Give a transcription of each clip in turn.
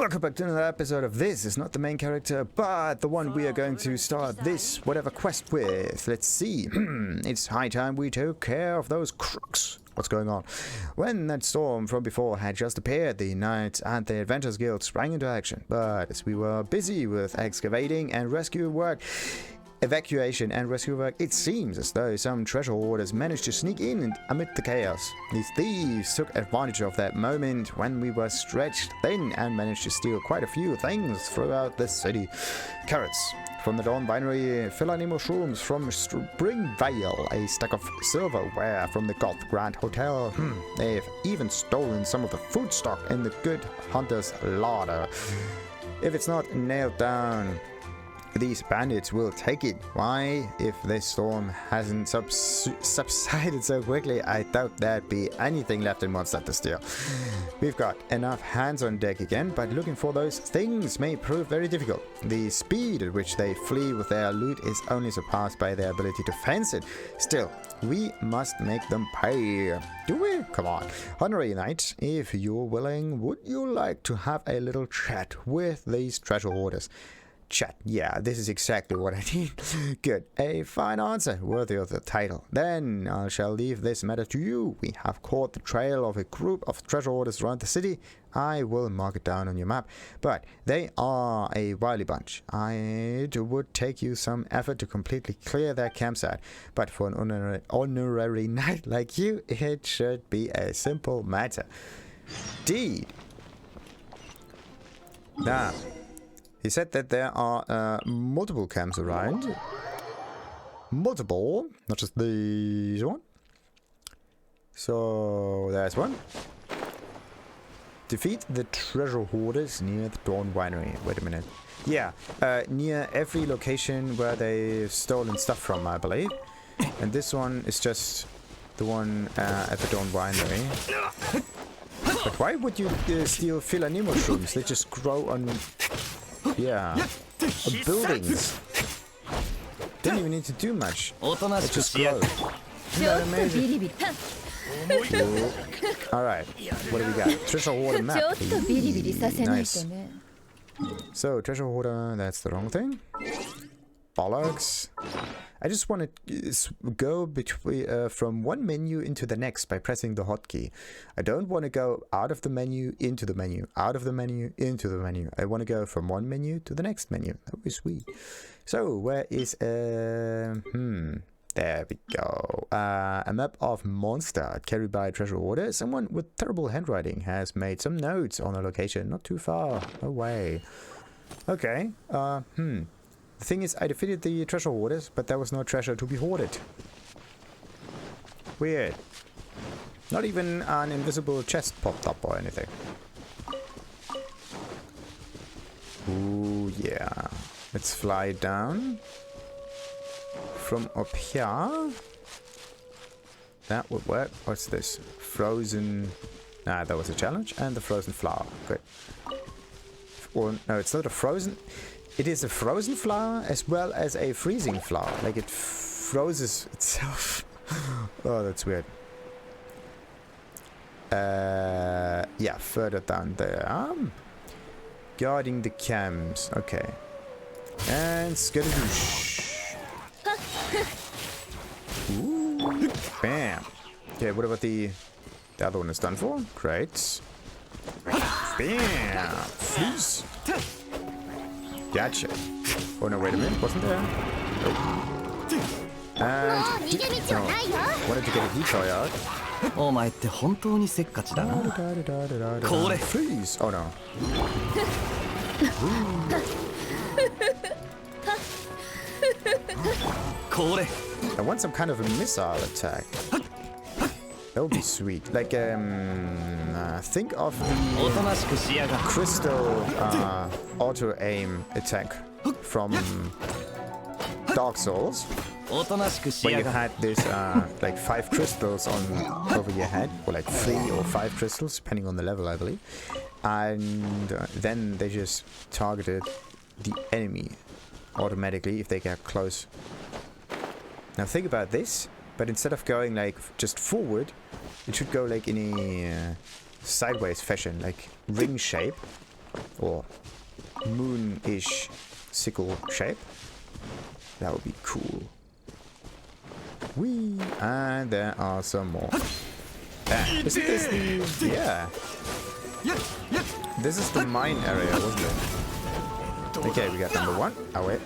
Welcome back to another episode of This Is Not the Main Character, but the one we are going to start this whatever quest with. Let's see. It's high time we took care of those crooks. What's going on? When that storm from before had just appeared, the Knights and the Adventurers Guild sprang into action. But as we were busy with evacuation and rescue work, it seems as though some treasure hoarders managed to sneak in amid the chaos. These thieves took advantage of that moment when we were stretched thin and managed to steal quite a few things throughout the city. Carrots from the Dawn Winery, Philanine mushrooms from Springvale, a stack of silverware from the Goth Grand Hotel. They've even stolen some of the food stock in the Good Hunter's larder. If it's not nailed down, these bandits will take it. Why? If this storm hasn't subsided so quickly, I doubt there'd be anything left in Mondstadt to steal. We've got enough hands on deck again, but looking for those things may prove very difficult. The speed at which they flee with their loot is only surpassed by their ability to fence it. Still, we must make them pay. Do we? Come on. Honorary Knight, if you're willing, would you like to have a little chat with these treasure hoarders? Chat. Yeah, this is exactly what I need. Good. A fine answer, worthy of the title. Then I shall leave this matter to you. We have caught the trail of a group of treasure hoarders around the city. I will mark it down on your map, but they are a wily bunch. It would take you some effort to completely clear their campsite, but for an honorary knight like you, it should be a simple matter. Indeed. Now, he said that there are multiple camps around. Multiple, not just this one. So, there's one. Defeat the treasure hoarders near the Dawn Winery. Wait a minute. Yeah, near every location where they've stolen stuff from, I believe. And this one is just the one at the Dawn Winery. But why would you steal Philanine mushrooms? They just grow on... yeah, buildings. Didn't even need to do much. It just grows. Isn't that amazing? Alright, what do we got? Treasure hoarder map. Nice. So, treasure hoarder, that's the wrong thing. Bollocks. I just want to go between from one menu into the next by pressing the hotkey. I don't want to go out of the menu into the menu, out of the menu into the menu. I want to go from one menu to the next menu. That would be sweet. So where is there we go. A map of Mondstadt carried by treasure hoarder. Someone with terrible handwriting has made some notes on a location not too far away. Okay. The thing is, I defeated the treasure hoarders, but there was no treasure to be hoarded. Weird. Not even an invisible chest popped up or anything. Ooh, yeah. Let's fly down. From up here. That would work. What's this? Frozen... Ah, that was a challenge. And the frozen flower. Good. Or, no, it's not a frozen... It is a frozen flower as well as a freezing flower. Like it freezes itself. Oh, that's weird. Yeah, further down there. Guarding the camps. Okay. And skadadoosh. Ooh. Bam. Okay, what about the other one is done for? Great. Bam. Freeze. Gotcha. Oh no, wait a minute, wasn't there? Nope. And... no. Wanted to get a decoy out. Freeze! Oh no. I want some kind of a missile attack. That would be sweet. Like, think of the crystal auto-aim attack from Dark Souls, where you had this, like 5 crystals on over your head, or like 3 or 5 crystals, depending on the level, I believe. And then they just targeted the enemy automatically if they get close. Now think about this. But instead of going like just forward, it should go like in a sideways fashion, like ring shape. or moon-ish sickle shape. That would be cool. Whee! And there are some more. Isn't this the... Yeah. This is the mine area, wasn't it? Okay, we got number 1. Oh, wait.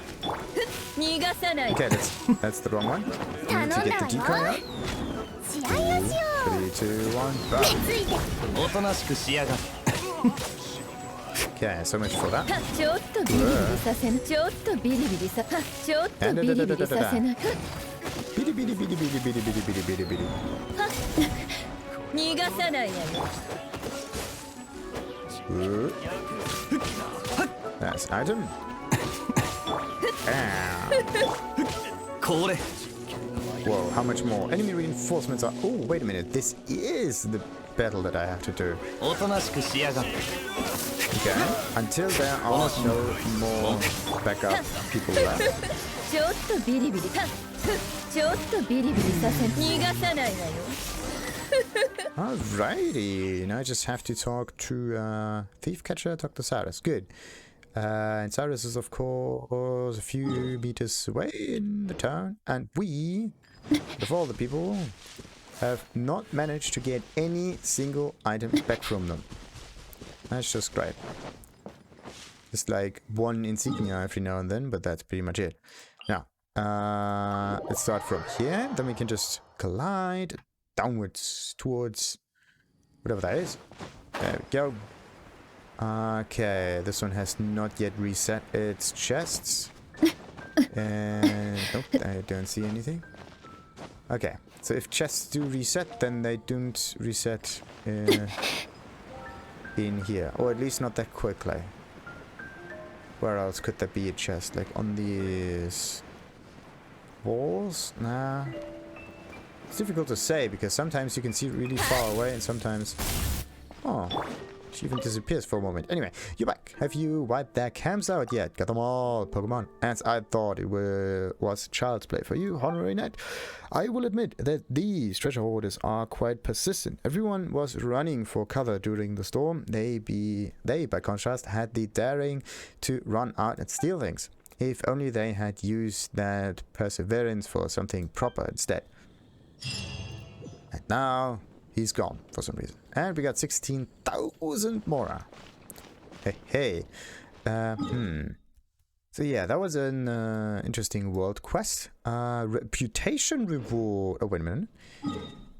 Okay, that's the wrong one. We need to get the decoy out. 3, 2, 1, bam! Okay, so much for that. And Bidi bidi bidi bidi bidi bidi bidi bidi bidi. That's item. Whoa, how much more? Enemy reinforcements are... Oh, wait a minute. This is the battle that I have to do. Okay, until there are no more backup people left. Alrighty, now I just have to talk to Thief Catcher, talk to Cyrus. Good. And Cyrus is of course a few meters away in the town, and we, of all the people, have not managed to get any single item back from them. That's just great. Just like one insignia every now and then, but that's pretty much it. Now, let's start from here, then we can just glide downwards towards whatever that is. There we go. Okay, this one has not yet reset its chests. And nope, I don't see anything. Okay, so if chests do reset, then they don't reset in here, or at least not that quickly. Where else could there be a chest? Like on these walls? Nah. It's difficult to say because sometimes you can see really far away and sometimes... Oh, she even disappears for a moment. Anyway, you're back. Have you wiped their camps out yet? Got them all, Pokemon. As I thought it was child's play for you, Honorary Knight. I will admit that these treasure hoarders are quite persistent. Everyone was running for cover during the storm. They, by contrast, had the daring to run out and steal things. If only they had used that perseverance for something proper instead. And now he's gone for some reason. And we got 16,000 more. Hey, hey. So yeah, that was an interesting world quest. Reputation reward. Oh, wait a minute.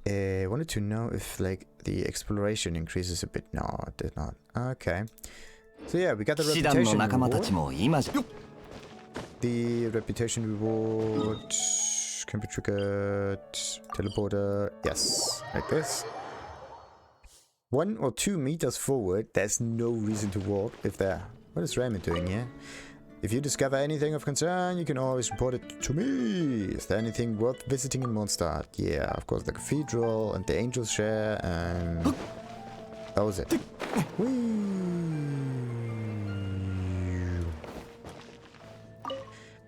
I wanted to know if like the exploration increases a bit. No, it did not. Okay. So yeah, we got the reputation reward. The reputation reward can be triggered. Teleporter. Yes, like this. 1 or 2 meters forward, there's no reason to walk if there. What is Raymond doing here? If you discover anything of concern, you can always report it to me. Is there anything worth visiting in Mondstadt? Yeah, of course, the cathedral and the Angel's Share, and that was it. Whee!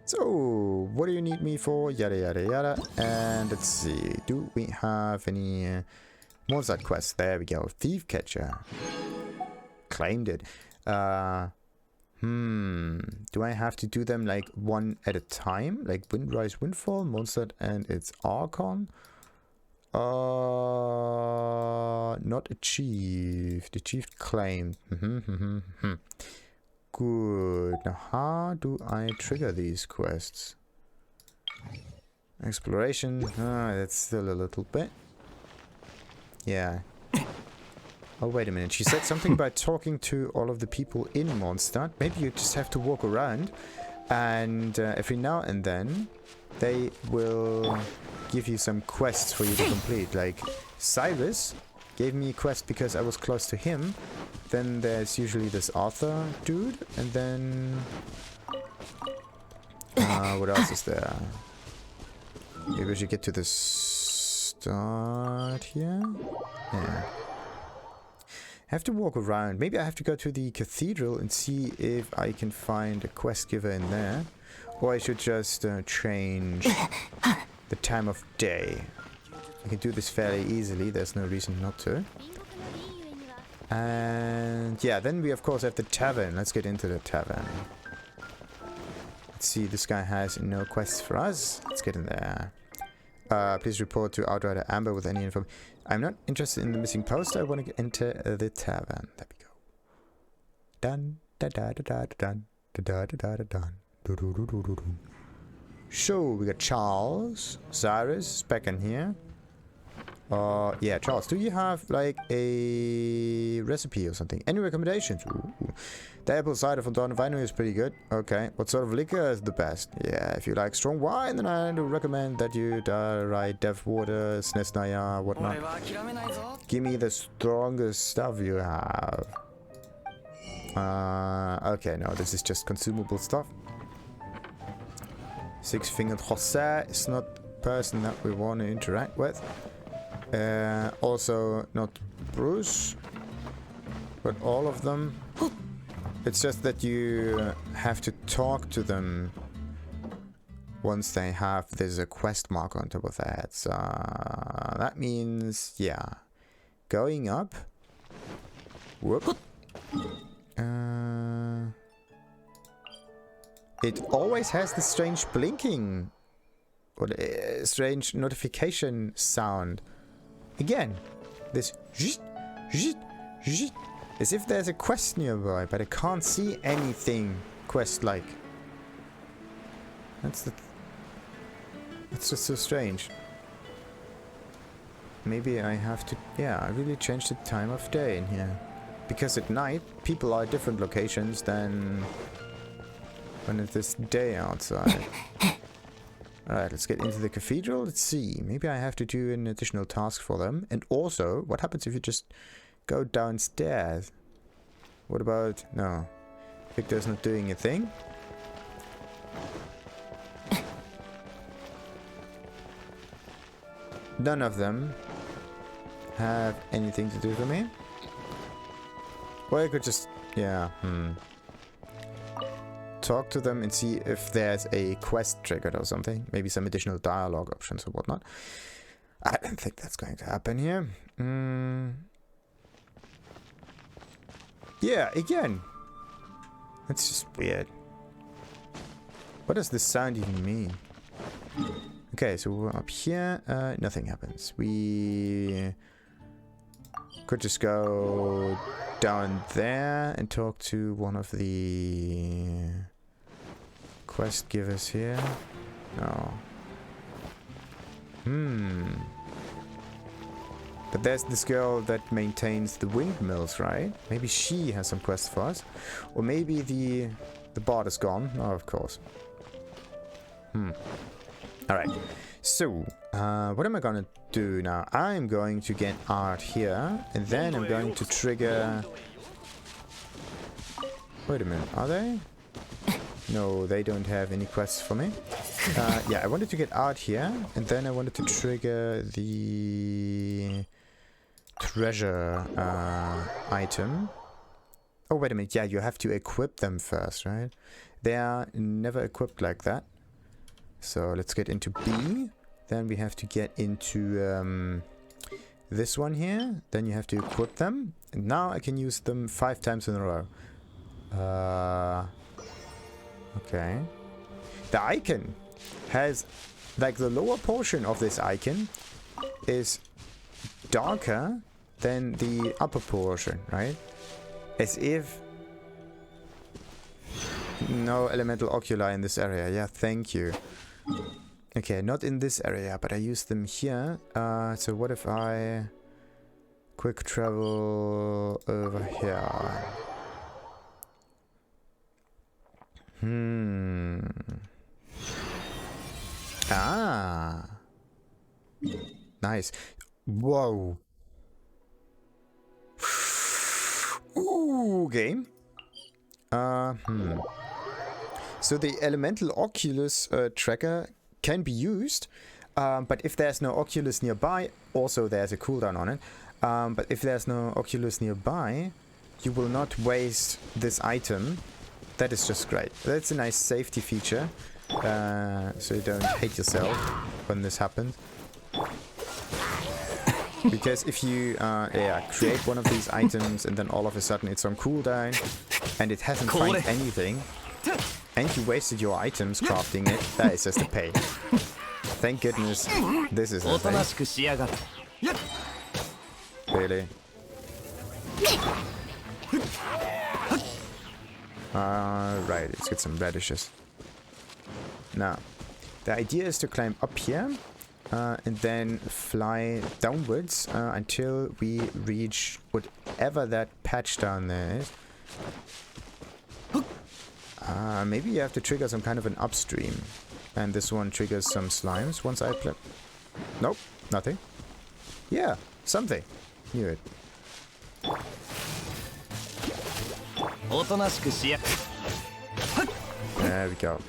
So, what do you need me for? Yada yada yada. And let's see, do we have any Mondstadt quests? There we go. Thief Catcher. Claimed it. Do I have to do them like one at a time? Like Windrise, Windfall, Mondstadt and its Archon? Not achieved. Achieved claimed. Good. Now how do I trigger these quests? Exploration. That's still a little bit. Yeah. Oh, wait a minute. She said something about talking to all of the people in Mondstadt. Maybe you just have to walk around and every now and then they will give you some quests for you to complete. Like Cyrus gave me a quest because I was close to him. Then there's usually this Arthur dude, and then what else is there? Maybe we should get to the start here. Yeah. I have to walk around. Maybe I have to go to the cathedral and see if I can find a quest giver in there. Or I should just change the time of day. I can do this fairly easily. There's no reason not to. And yeah, then we of course have the tavern. Let's get into the tavern. Let's see, this guy has no quests for us. Let's get in there. Please report to Outrider Amber with any info. I'm not interested in the missing poster. I want to enter the tavern. There we go. Dun da da da da dun da da da da dun. Do do do do do do. So we got Charles, Cyrus back in here. Yeah, Charles, do you have like a recipe or something? Any recommendations? Ooh. The apple cider from the Winery is pretty good. Okay, what sort of liquor is the best? Yeah, if you like strong wine, then I do recommend that you try Dev Water, Snesnaya, whatnot. Give me the strongest stuff you have. Okay, no, this is just consumable stuff. Six-fingered Jose is not the person that we want to interact with. Also not Bruce, but all of them. It's just that you have to talk to them once they have, there's a quest mark on top of that. So that means, yeah, going up. Whoop. It always has this strange blinking or strange notification sound. Again, this as if there's a quest nearby, but I can't see anything quest-like. That's just so strange. Maybe I have to, yeah, I really changed the time of day in here. Because at night, people are at different locations than when it is day outside. Alright, let's get into the cathedral. Let's see. Maybe I have to do an additional task for them. And also, what happens if you just go downstairs? What about... No. Victor's not doing a thing. None of them have anything to do for me. Or I could just... Yeah, talk to them and see if there's a quest triggered or something. Maybe some additional dialogue options or whatnot. I don't think that's going to happen here. Yeah, again. That's just weird. What does this sound even mean? Okay, so we're up here. Nothing happens. We could just go down there and talk to one of the quest givers here. No. But there's this girl that maintains the windmills, right? Maybe she has some quests for us. Or maybe the bard is gone. Oh, of course. Alright. So, what am I gonna do now? I'm going to get art here. And then I'm going to trigger... Wait a minute, are they? No, they don't have any quests for me. Yeah, I wanted to get art here. And then I wanted to trigger the... treasure item. Oh, wait a minute. Yeah, you have to equip them first, right? They are never equipped like that. So let's get into B. Then we have to get into this one here. Then you have to equip them. And now I can use them 5 times in a row. Okay. The icon has, like, the lower portion of this icon is darker than the upper portion, right? As if no elemental oculi in this area. Yeah, thank you. Okay, not in this area, but I use them here. So what if I quick travel over here? Ah. Nice. Whoa. Ooh, game. So the elemental oculus tracker can be used, but if there's no oculus nearby, also there's a cooldown on it. But if there's no oculus nearby, you will not waste this item. That is just great. That's a nice safety feature, so you don't hate yourself when this happens. Because if you create one of these items and then all of a sudden it's on cooldown and it hasn't found anything and you wasted your items crafting it, that is just a pain. Thank goodness this is a thing. Really? Right, let's get some radishes. Now, the idea is to climb up here and then fly downwards until we reach whatever that patch down there is. Maybe you have to trigger some kind of an upstream. And this one triggers some slimes once I play. Nope, nothing. Yeah, something. Knew it. There we go.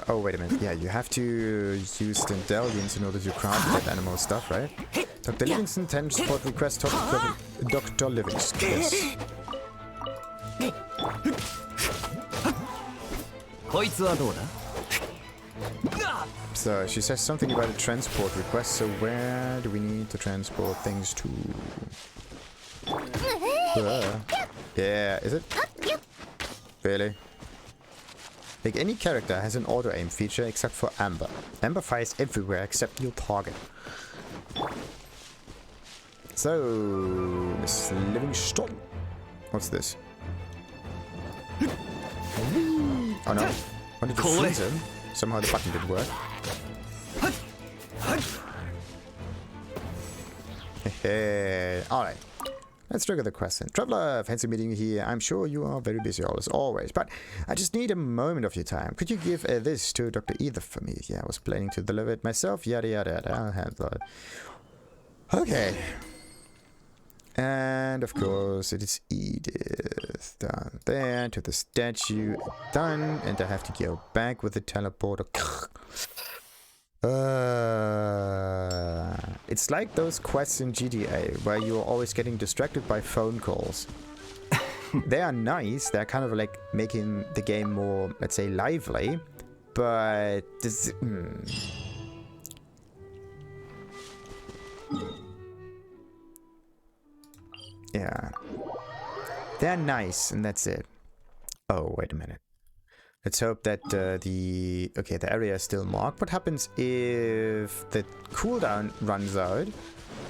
Oh, wait a minute. Yeah, you have to use the medallions in order to craft that animal stuff, right? Dr. Livingston, 10 support request, Dr. Livingston. Yes. So, she says something about a transport request, so where do we need to transport things to? Yeah, is it? Really? Like, any character has an auto-aim feature except for Amber. Amber fires everywhere except your target. So, Miss Livingston. What's this? Oh no. Wanted to freeze him. Somehow the button didn't work. Alright. Let's trigger the question. Traveler, fancy meeting you here. I'm sure you are very busy as always, but I just need a moment of your time. Could you give this to Dr. Edith for me? Yeah, I was planning to deliver it myself. Yada yada yada. I'll handle it. Okay. And of course it is Edith. Down there to the statue. Done. And I have to go back with the teleporter. It's like those quests in GTA where you're always getting distracted by phone calls. They are nice, they're kind of like making the game more, let's say, lively, but this... Yeah. They're nice, and that's it. Oh, wait a minute. Let's hope that the area is still marked. What happens if the cooldown runs out?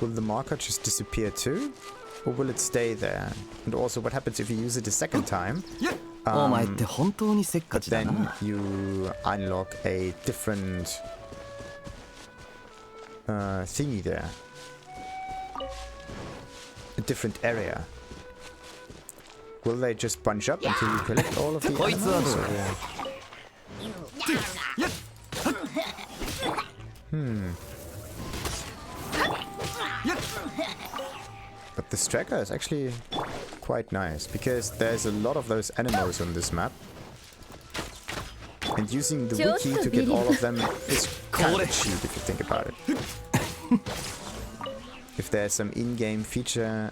Will the marker just disappear too? Or will it stay there? And also, what happens if you use it a second time? But then you unlock a different thingy there. A different area. Will they just bunch up until you collect all of the animals? But this tracker is actually quite nice, because there's a lot of those animals on this map. And using the wiki to get all of them is kind of cheap if you think about it. If there's some in-game feature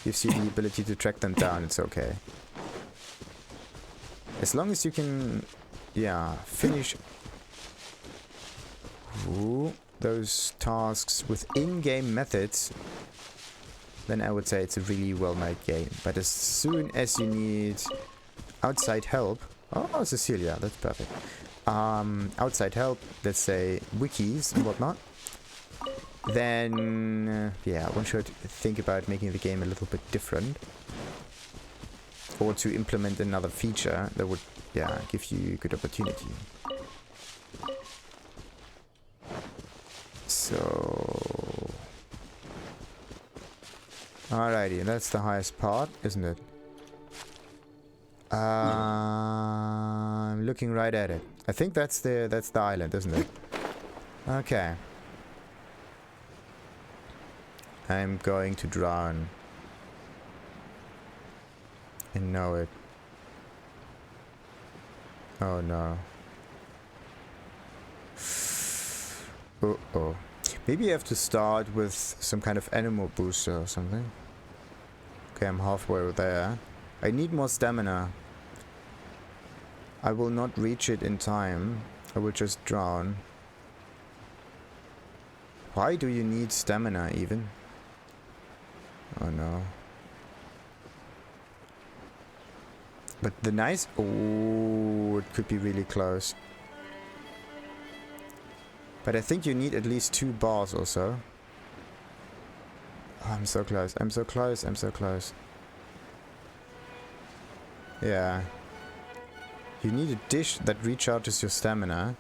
gives you the ability to track them down, it's okay. As long as you can, finish those tasks with in-game methods, then I would say it's a really well-made game. But as soon as you need outside help, oh, Cecilia, that's perfect. Outside help, let's say wikis and whatnot, then one should think about making the game a little bit different, or to implement another feature that would give you a good opportunity. So alrighty, that's the highest part, isn't it? I'm looking right at it. I think that's the island, isn't it? Okay. I'm going to drown. I know it. Oh no. Uh-oh. Maybe I have to start with some kind of animal booster or something. Okay, I'm halfway there. I need more stamina. I will not reach it in time. I will just drown. Why do you need stamina even? Oh no. But the nice... Oh, it could be really close. But I think you need at least 2 bars or so. Oh, I'm so close. I'm so close. I'm so close. Yeah. You need a dish that recharges your stamina.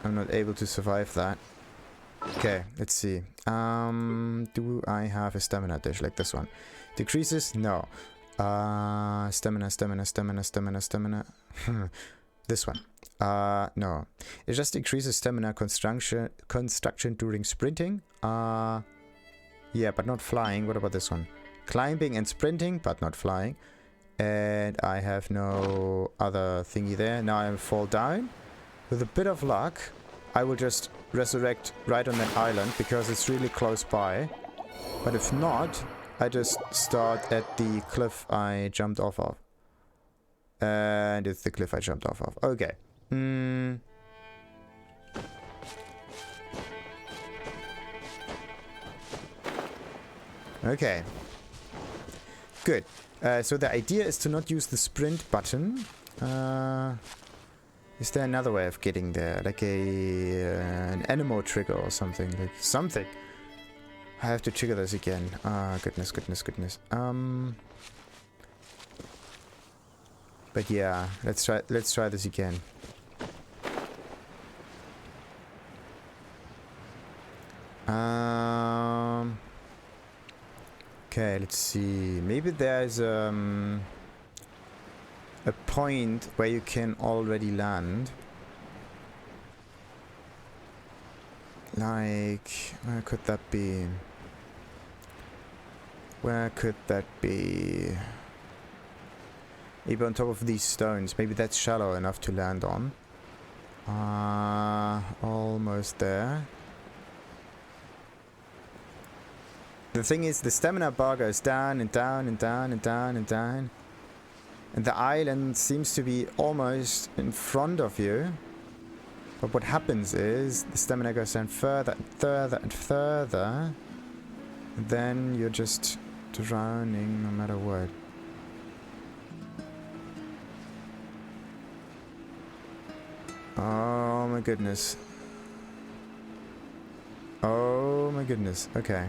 I'm not able to survive that. Okay, let's see. Do I have a stamina dish like this one? Decreases? No. Stamina. This one. No. It just increases stamina construction during sprinting. Yeah, but not flying. What about this one? Climbing and sprinting, but not flying. And I have no other thingy there. Now I fall down. With a bit of luck, I will just resurrect right on that island because it's really close by. But if not, I just start at the cliff I jumped off of. And it's the cliff I jumped off of. Okay. Okay. Good. So the idea is to not use the sprint button. Is there another way of getting there? Like an Anemo trigger or something? Like something. I have to trigger this again. Goodness. But yeah, let's try this again. Okay, let's see. Maybe there's a point where you can already land. Like, where could that be? Where could that be? Maybe on top of these stones. Maybe that's shallow enough to land on. Almost there. The thing is, the stamina bar goes down and down and down and down and down. And the island seems to be almost in front of you. But what happens is, the stamina goes down further and further and further. And then you're just drowning no matter what. Oh my goodness. Oh my goodness. Okay.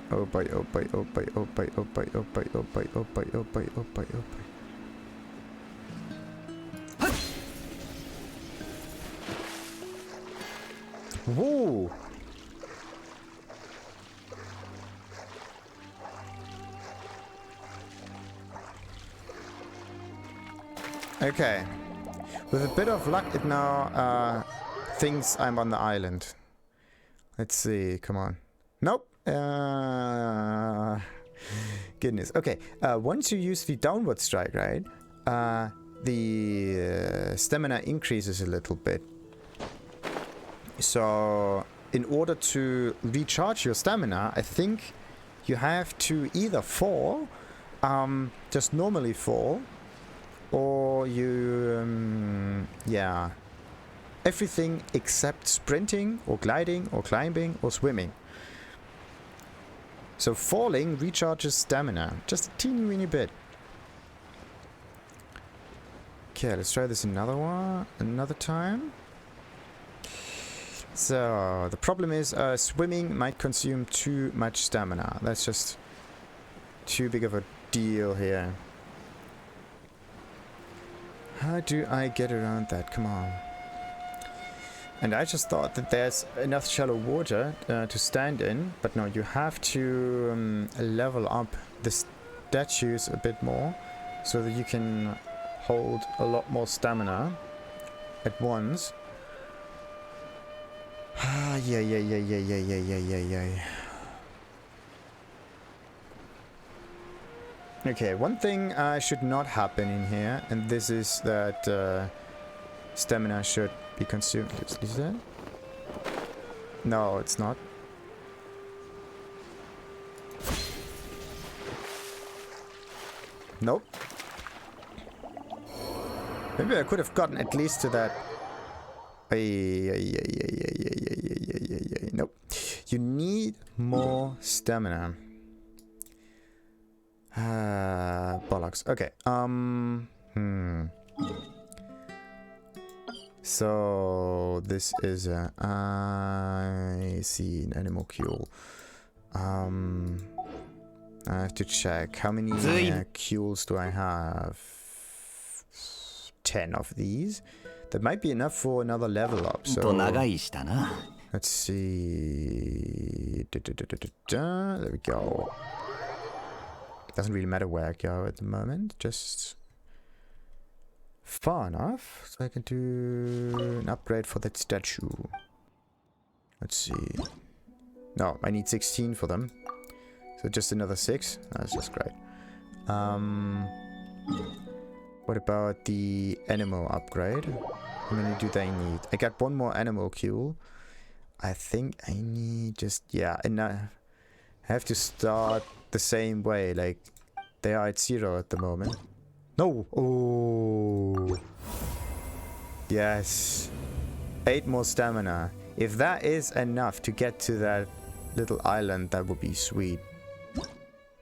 Oh boy, oh boy, oh boy, oh boy, oh boy, oh boy, oh boy, oh boy, oh boy, oh boy, oh boy. Whoa! Okay. With a bit of luck, it now thinks I'm on the island. Let's see. Come on. Nope. Goodness. Okay. Once you use the downward strike, right? The stamina increases a little bit. So, in order to recharge your stamina, I think you have to either fall, just normally fall, or you, yeah, everything except sprinting, or gliding, or climbing, or swimming. So falling recharges stamina, just a teeny weeny bit. Okay, let's try this another time. So, the problem is swimming might consume too much stamina. That's just too big of a deal here. How do I get around that? Come on. And I just thought that there's enough shallow water to stand in, but no, you have to level up the statues a bit more so that you can hold a lot more stamina at once. Yeah. Okay, one thing should not happen in here, and this is that stamina should be consumed. Is that? No, it's not. Nope. Maybe I could have gotten at least to that. Nope. You need more stamina. Bollocks. Okay. So this is a I see an Anemocule. I have to check how many cules do I have. 10 of these. That might be enough for another level up. So let's see. There we go. Doesn't really matter where I go at the moment. Just far enough so I can do an upgrade for that statue. Let's see. No, I need 16 for them. So just another 6. That's just great. What about the animal upgrade? How many do they need? I got one more Anemocule. I think I need just, yeah, and I have to start the same way, like they are at 0 at the moment. No! Oh! Yes. 8 more stamina. If that is enough to get to that little island, that would be sweet.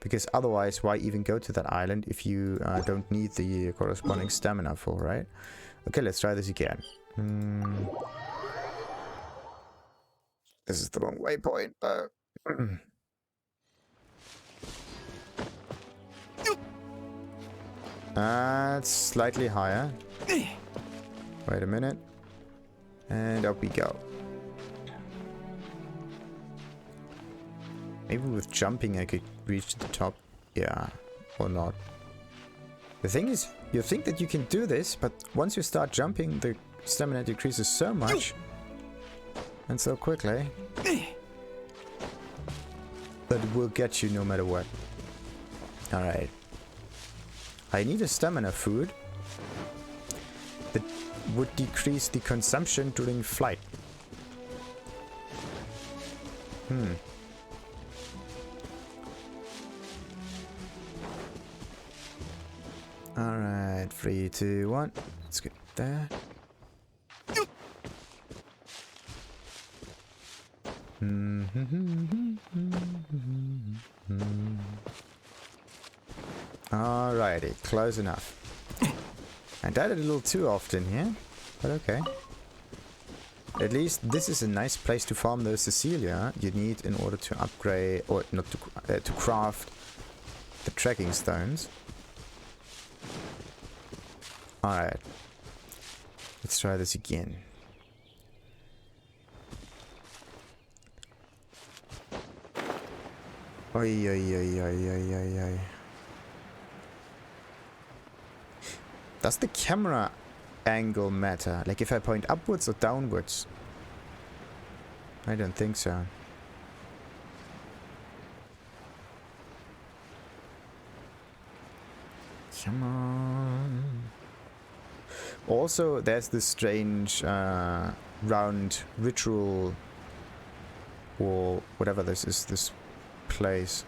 Because otherwise, why even go to that island if you don't need the corresponding stamina for, right? Okay, let's try this again. This is the wrong waypoint. It's slightly higher. Wait a minute. And up we go. Maybe with jumping I could reach the top. Yeah, or not. The thing is, you think that you can do this, but once you start jumping, the stamina decreases so much and so quickly that it will get you no matter what. Alright. I need a stamina food that would decrease the consumption during flight. Alright, 3, 2, 1. Let's get there. Alrighty, close enough. I died a little too often here, but okay. At least this is a nice place to farm those Cecilia you need in order to upgrade, or not to craft the tracking stones. Alright. Let's try this again. Oi, oi, oi, oi, oi, oi, oi. Does the camera angle matter? Like if I point upwards or downwards? I don't think so. Come on. Also, there's this strange round ritual or whatever this is, this place.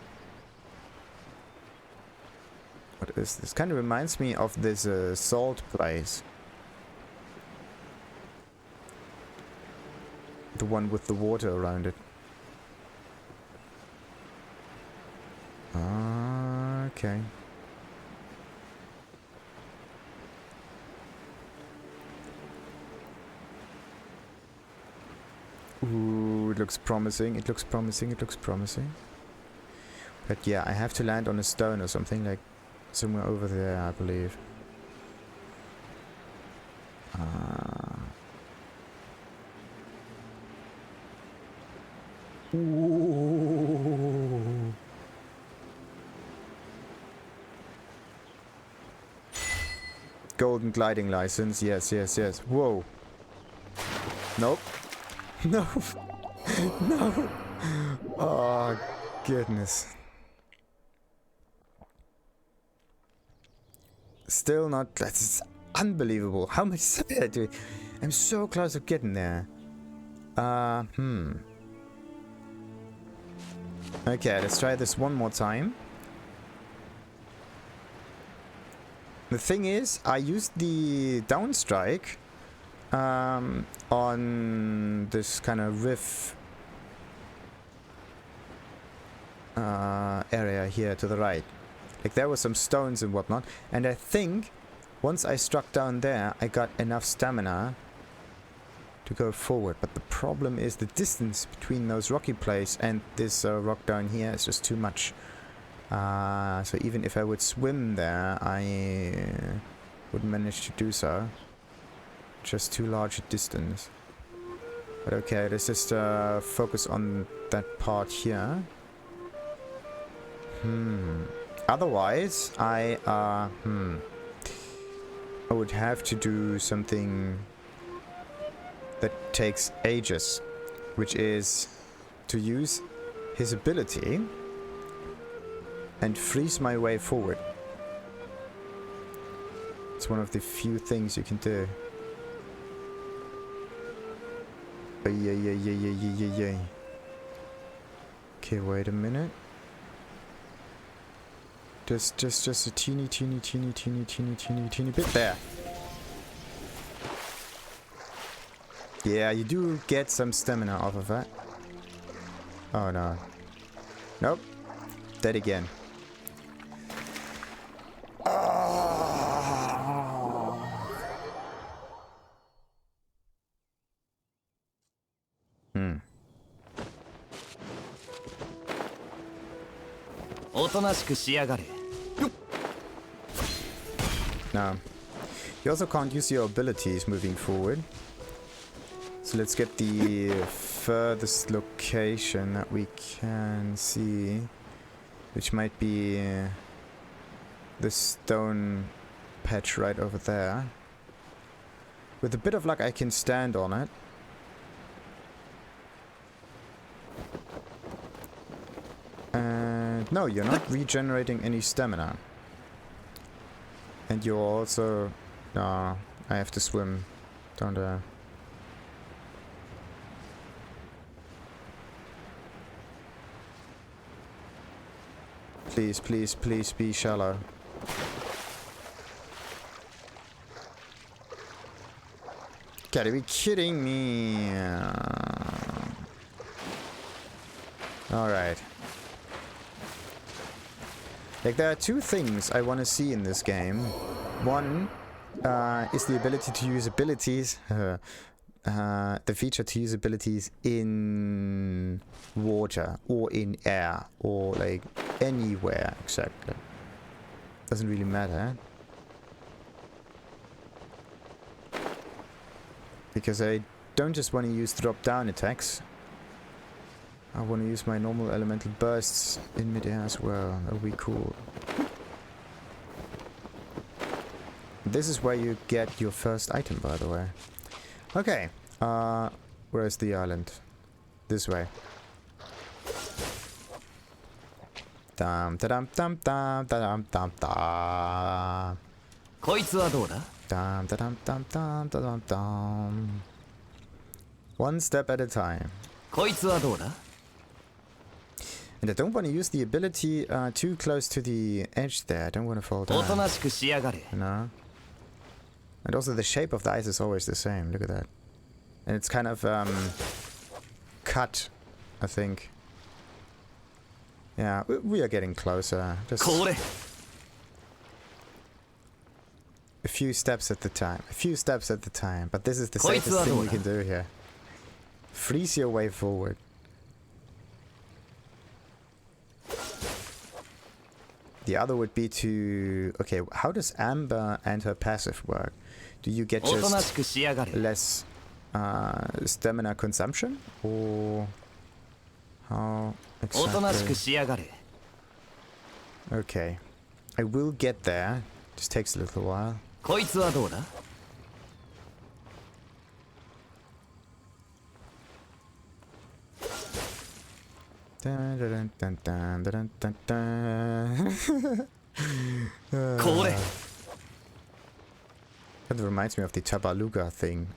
What is this? Kind of reminds me of this salt place. The one with the water around it. Okay. Ooh, it looks promising, it looks promising, it looks promising. But yeah, I have to land on a stone or something, like somewhere over there, I believe. Ooh. Golden gliding license, yes, yes, yes. Whoa. Nope. No. No. Oh, goodness. Still not. That's unbelievable. How much did I do? I'm so close to getting there. Okay, let's try this one more time. The thing is, I used the downstrike on this kind of riff area here to the right. Like there were some stones and whatnot, and I think once I struck down there, I got enough stamina to go forward. But the problem is the distance between those rocky places and this rock down here is just too much. So even if I would swim there, I wouldn't manage to do so. Just too large a distance. But okay, let's just focus on that part here. Otherwise, I would have to do something that takes ages, which is to use his ability and freeze my way forward. It's one of the few things you can do. Okay, wait a minute. Just a teeny bit there. Yeah, you do get some stamina off of that. Oh no. Nope. Dead again. No. You also can't use your abilities moving forward. So let's get the furthest location that we can see, which might be the stone patch right over there. With a bit of luck I can stand on it. And no, you're not regenerating any stamina. And you're also... No, I have to swim down there. Please, please, please be shallow. Gotta be kidding me. Alright. Like, there are two things I want to see in this game. One is the ability to use abilities. The feature to use abilities in water or in air or like anywhere exactly. Doesn't really matter. Because I don't just want to use drop-down attacks. I want to use my normal elemental bursts in midair as well. That'll be cool. This is where you get your first item, by the way. Okay. Where's the island? This way. Dum da dum dum dum da dum dum da. Dum da dum dum dum da dum dum. One step at a time. And I don't want to use the ability too close to the edge there. I don't want to fall down. You know? And also the shape of the ice is always the same. Look at that. And it's kind of cut, I think. Yeah, we are getting closer. Just a few steps at the time. A few steps at the time. But this is the safest thing we can do here. Freeze your way forward. The other would be to... Okay, how does Amber and her passive work? Do you get just less stamina consumption? Or how exactly? Okay. I will get there. Just takes a little while. Dun, dun, dun, dun, dun, dun, dun. That reminds me of the Tabaluga thing.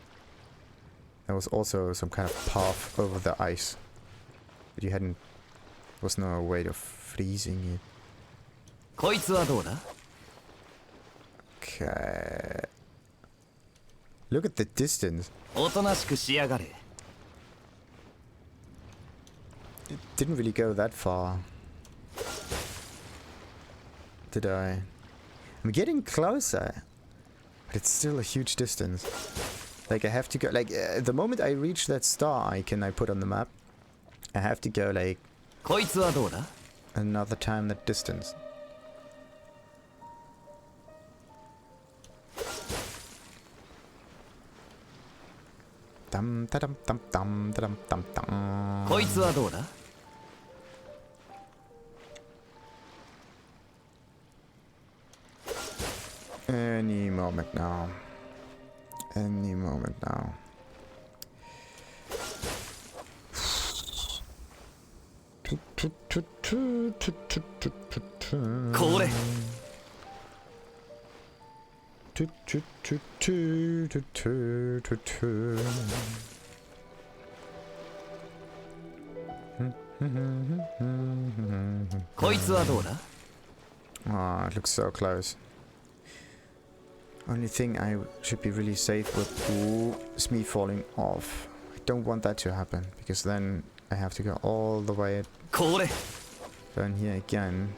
There was also some kind of path over the ice. But you hadn't... There was no way of freezing it. Okay. Look at the distance. It didn't really go that far. Did I? I'm getting closer. But it's still a huge distance. Like I have to go, like the moment I reach that star icon I put on the map, I have to go like another time that distance. Dum da dum dum dum dum dum dum. Any moment now. Any moment now. Oh, it looks so close. Only thing I should be really safe with is me falling off. I don't want that to happen, because then I have to go all the way down here again.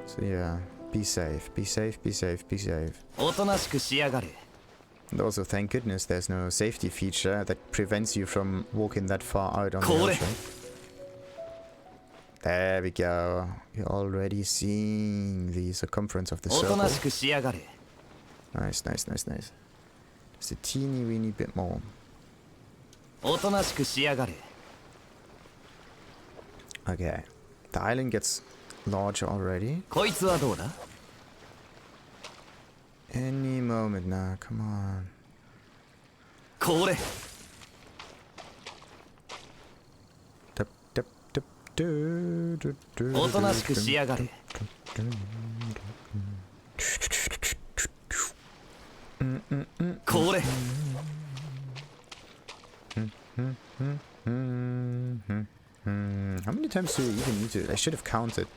So yeah, be safe, be safe, be safe, be safe. And also, thank goodness there's no safety feature that prevents you from walking that far out on the ocean. There we go. You're already seeing the circumference of the circle. Nice, nice, nice, nice. Just a teeny weeny bit more. Okay. The island gets larger already. Any moment now, come on. Dup, dup, dup, do, do, do, How many times do you even need to? I should have counted.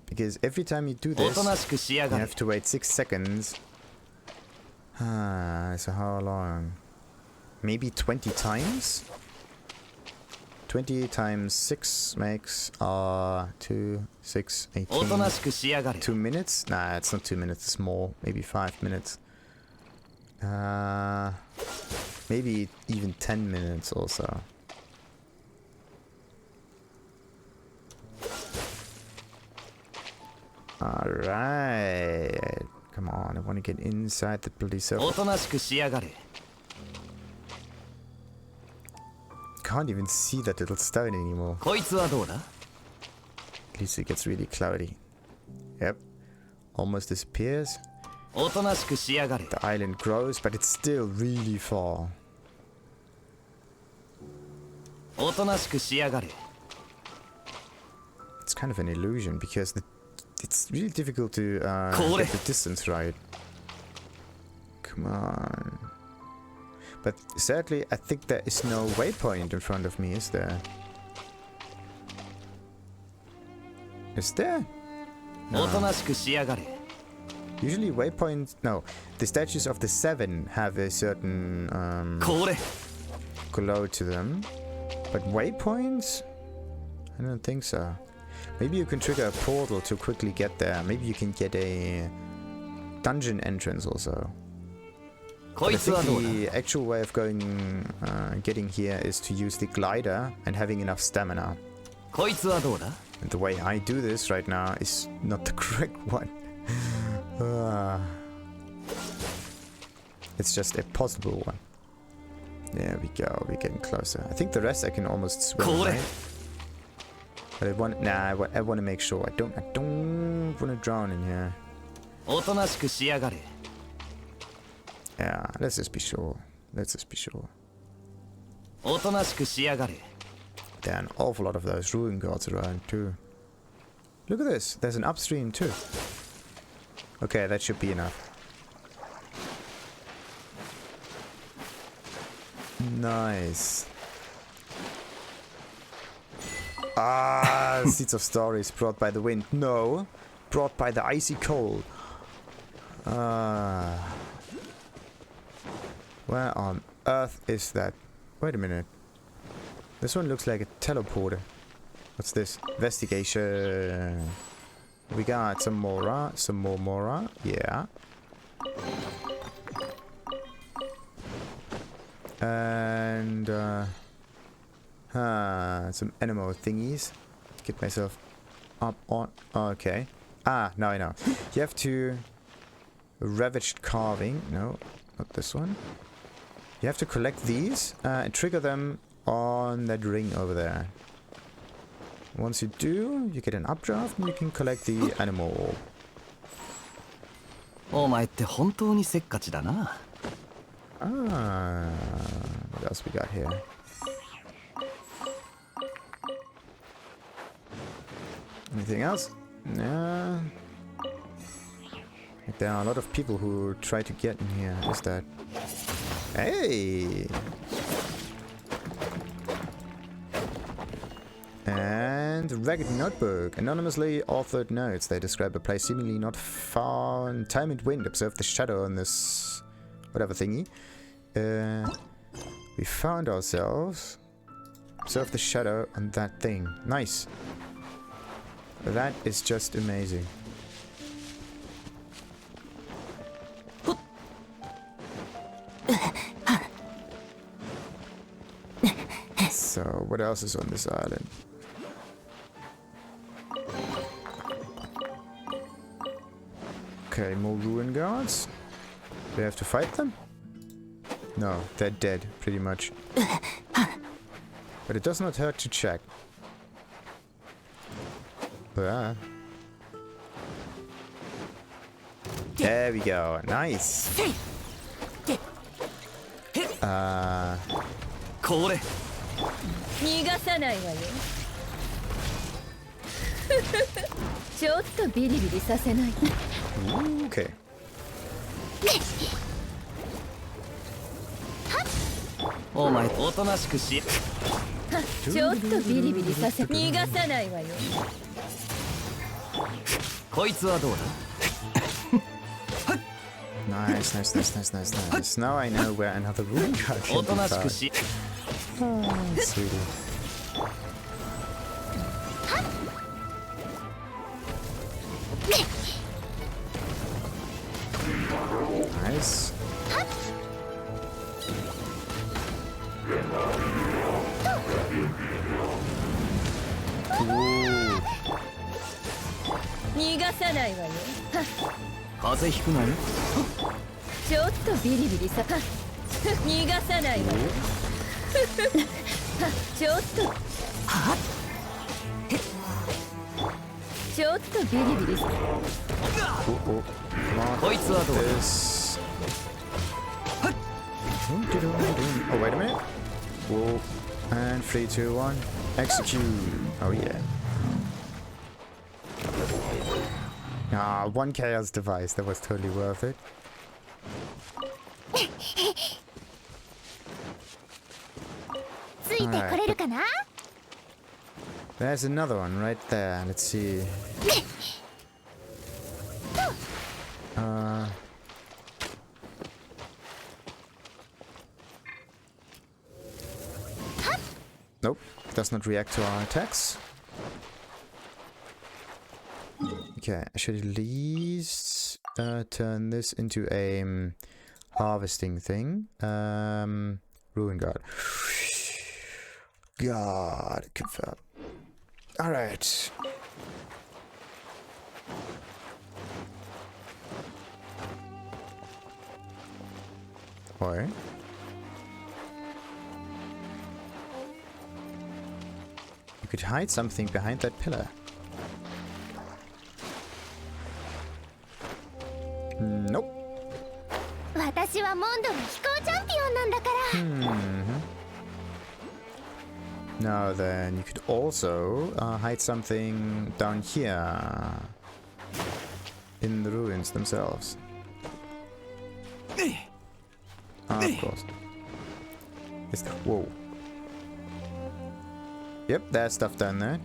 Because every time you do this, you have to wait 6 seconds. So how long? Maybe 20 times? 20 times 6 makes 2, 6, 18. 2 minutes? Nah, it's not 2 minutes, it's more. Maybe 5 minutes. Maybe even 10 minutes also. Alright. Come on, I want to get inside the bloody circle. Can't even see that little stone anymore. At least it gets really cloudy. Yep. Almost disappears. The island grows, but it's still really far. It's kind of an illusion because it's really difficult to get the distance right. Come on. But sadly, I think there is no waypoint in front of me, is there? Is there? No. Usually waypoints... No, the statues of the 7 have a certain glow to them. But waypoints? I don't think so. Maybe you can trigger a portal to quickly get there. Maybe you can get a dungeon entrance also. But I think the actual way of getting here is to use the glider and having enough stamina. And the way I do this right now is not the correct one. It's just a possible one. There we go, we're getting closer. I think the rest I can almost swim, right? But I want to make sure. I don't want to drown in here. Yeah, let's just be sure. Let's just be sure. There are an awful lot of those ruin gods around too. Look at this. There's an upstream too. Okay, that should be enough. Nice. Ah, Seeds of Stories brought by the wind. No, brought by the icy cold. Where on earth is that? Wait a minute. This one looks like a teleporter. What's this? Investigation. We got some Mora, some more Mora. Yeah. And some animal thingies. Get myself up on. Okay. Ah, now I know. You have to ravaged carving. No, not this one. You have to collect these and trigger them on that ring over there. Once you do, you get an updraft and you can collect the animal orb. お前って本当にせっかちだな。Ah, what else we got here? Anything else? No. There are a lot of people who try to get in here. Is that? Hey! And Ragged Notebook. Anonymously authored notes. They describe a place seemingly not far in time and wind. Observe the shadow on this whatever thingy. We found ourselves. Observe the shadow on that thing. Nice. That is just amazing. So, what else is on this island? Okay, more ruin guards. Do we have to fight them? No, they're dead, pretty much. But it does not hurt to check. Ah. There we go. Nice. これ逃がさないわよちょっとビリビリさせないと Okay. お前おとなしくしちょっとビリビリさせ逃がさないわよこいつはどうだ Nice, nice, nice, nice, nice, nice. Now I know where another ruin card can お be となしく found. し Oh, sweetie. Nice. Ooh. 逃がさないわよ風邪ひくなよちょっとビリビリさ逃がさないわよちょっとちょっとビリビリさ Oh, oh. Come on. こいつはどうだ This. Oh, wait a minute. Whoa. And 3, 2, 1. Execute. Oh, yeah. Ah, one chaos device. That was totally worth it. Alright. There's another one right there. Let's see. Nope, does not react to our attacks. Okay, I should at least turn this into a harvesting thing. Ruin guard. God, confirm. Alright. Or you could hide something behind that pillar. Nope. 私はモンドの飛行チャンピオンなんだから。Now then, you could also hide something down here in the ruins themselves. Of course. Whoa. Yep, there's stuff down there.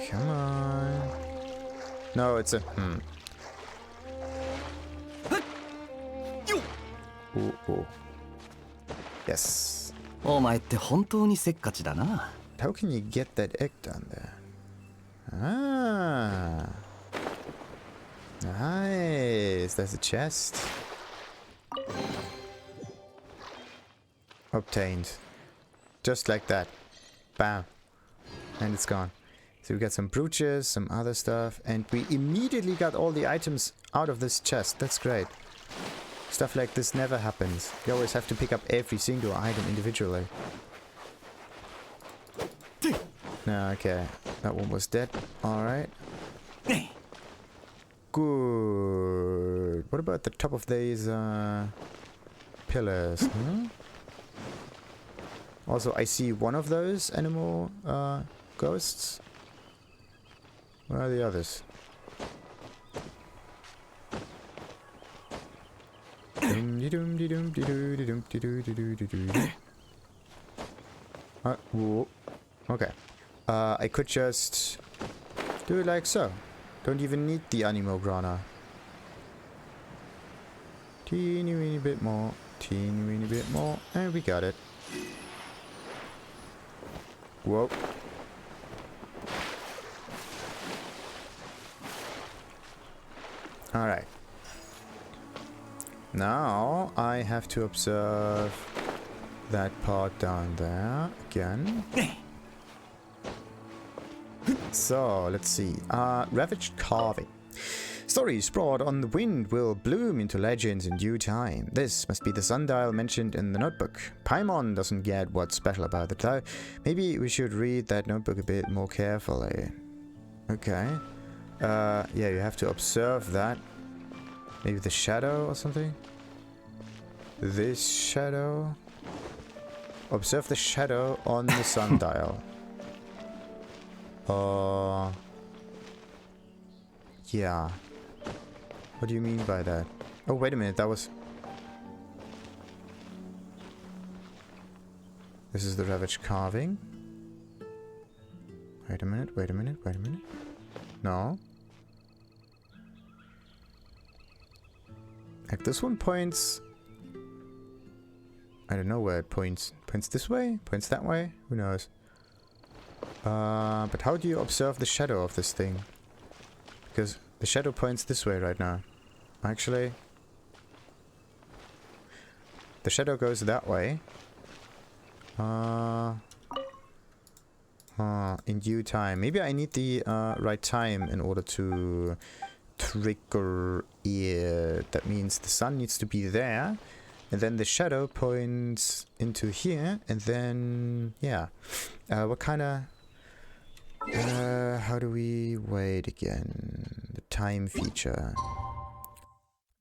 Come on. No, it's a... Ooh, ooh. Yes. お前って本当にせっかちだな。 How can you get that egg down there? Ah. Nice. There's a chest. Obtained. Just like that. Bam. And it's gone. So we got some brooches, some other stuff, and we immediately got all the items out of this chest. That's great. Stuff like this never happens. You always have to pick up every single item individually. No, okay. That one was dead. Alright. Good. What about the top of these pillars? Also, I see one of those animal ghosts. Where are the others? Whoa. Okay. I could just do it like so. Don't even need the Anemocule. Teeny weeny bit more. Teeny weeny bit more. And we got it. Whoa. Alright. Now I have to observe that part down there again. So, let's see. Ravaged carving. Stories brought on the wind will bloom into legends in due time. This must be the Sundial mentioned in the notebook. Paimon doesn't get what's special about it though. Maybe we should read that notebook a bit more carefully. Okay. Yeah, you have to observe that. Maybe the shadow or something? This shadow? Observe the shadow on the sundial. Yeah. What do you mean by that? Oh, wait a minute, that was... This is the ravaged carving. Wait a minute, wait a minute, wait a minute. No. Like this one points... I don't know where it points. Points this way? Points that way? Who knows? But how do you observe the shadow of this thing? Because the shadow points this way right now. Actually... The shadow goes that way. In due time. Maybe I need the right time in order to trigger it. That means the sun needs to be there. And then the shadow points into here. And then, yeah. What kind of... how do we wait again? The time feature.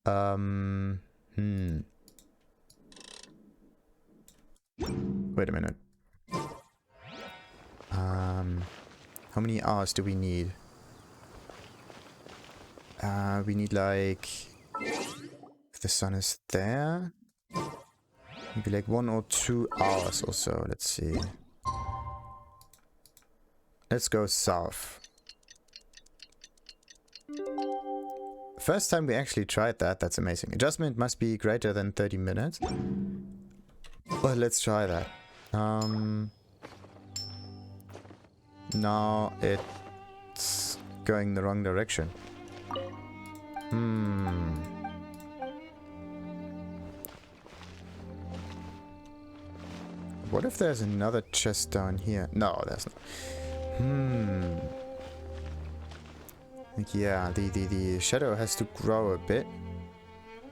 Wait a minute. How many hours do we need? We need like... If the sun is there... Maybe like 1 or 2 hours or so. Let's see. Let's go south. First time we actually tried that. That's amazing. Adjustment must be greater than 30 minutes. Well, let's try that. Now it's going the wrong direction. What if there's another chest down here? No, there's not. Yeah, the shadow has to grow a bit.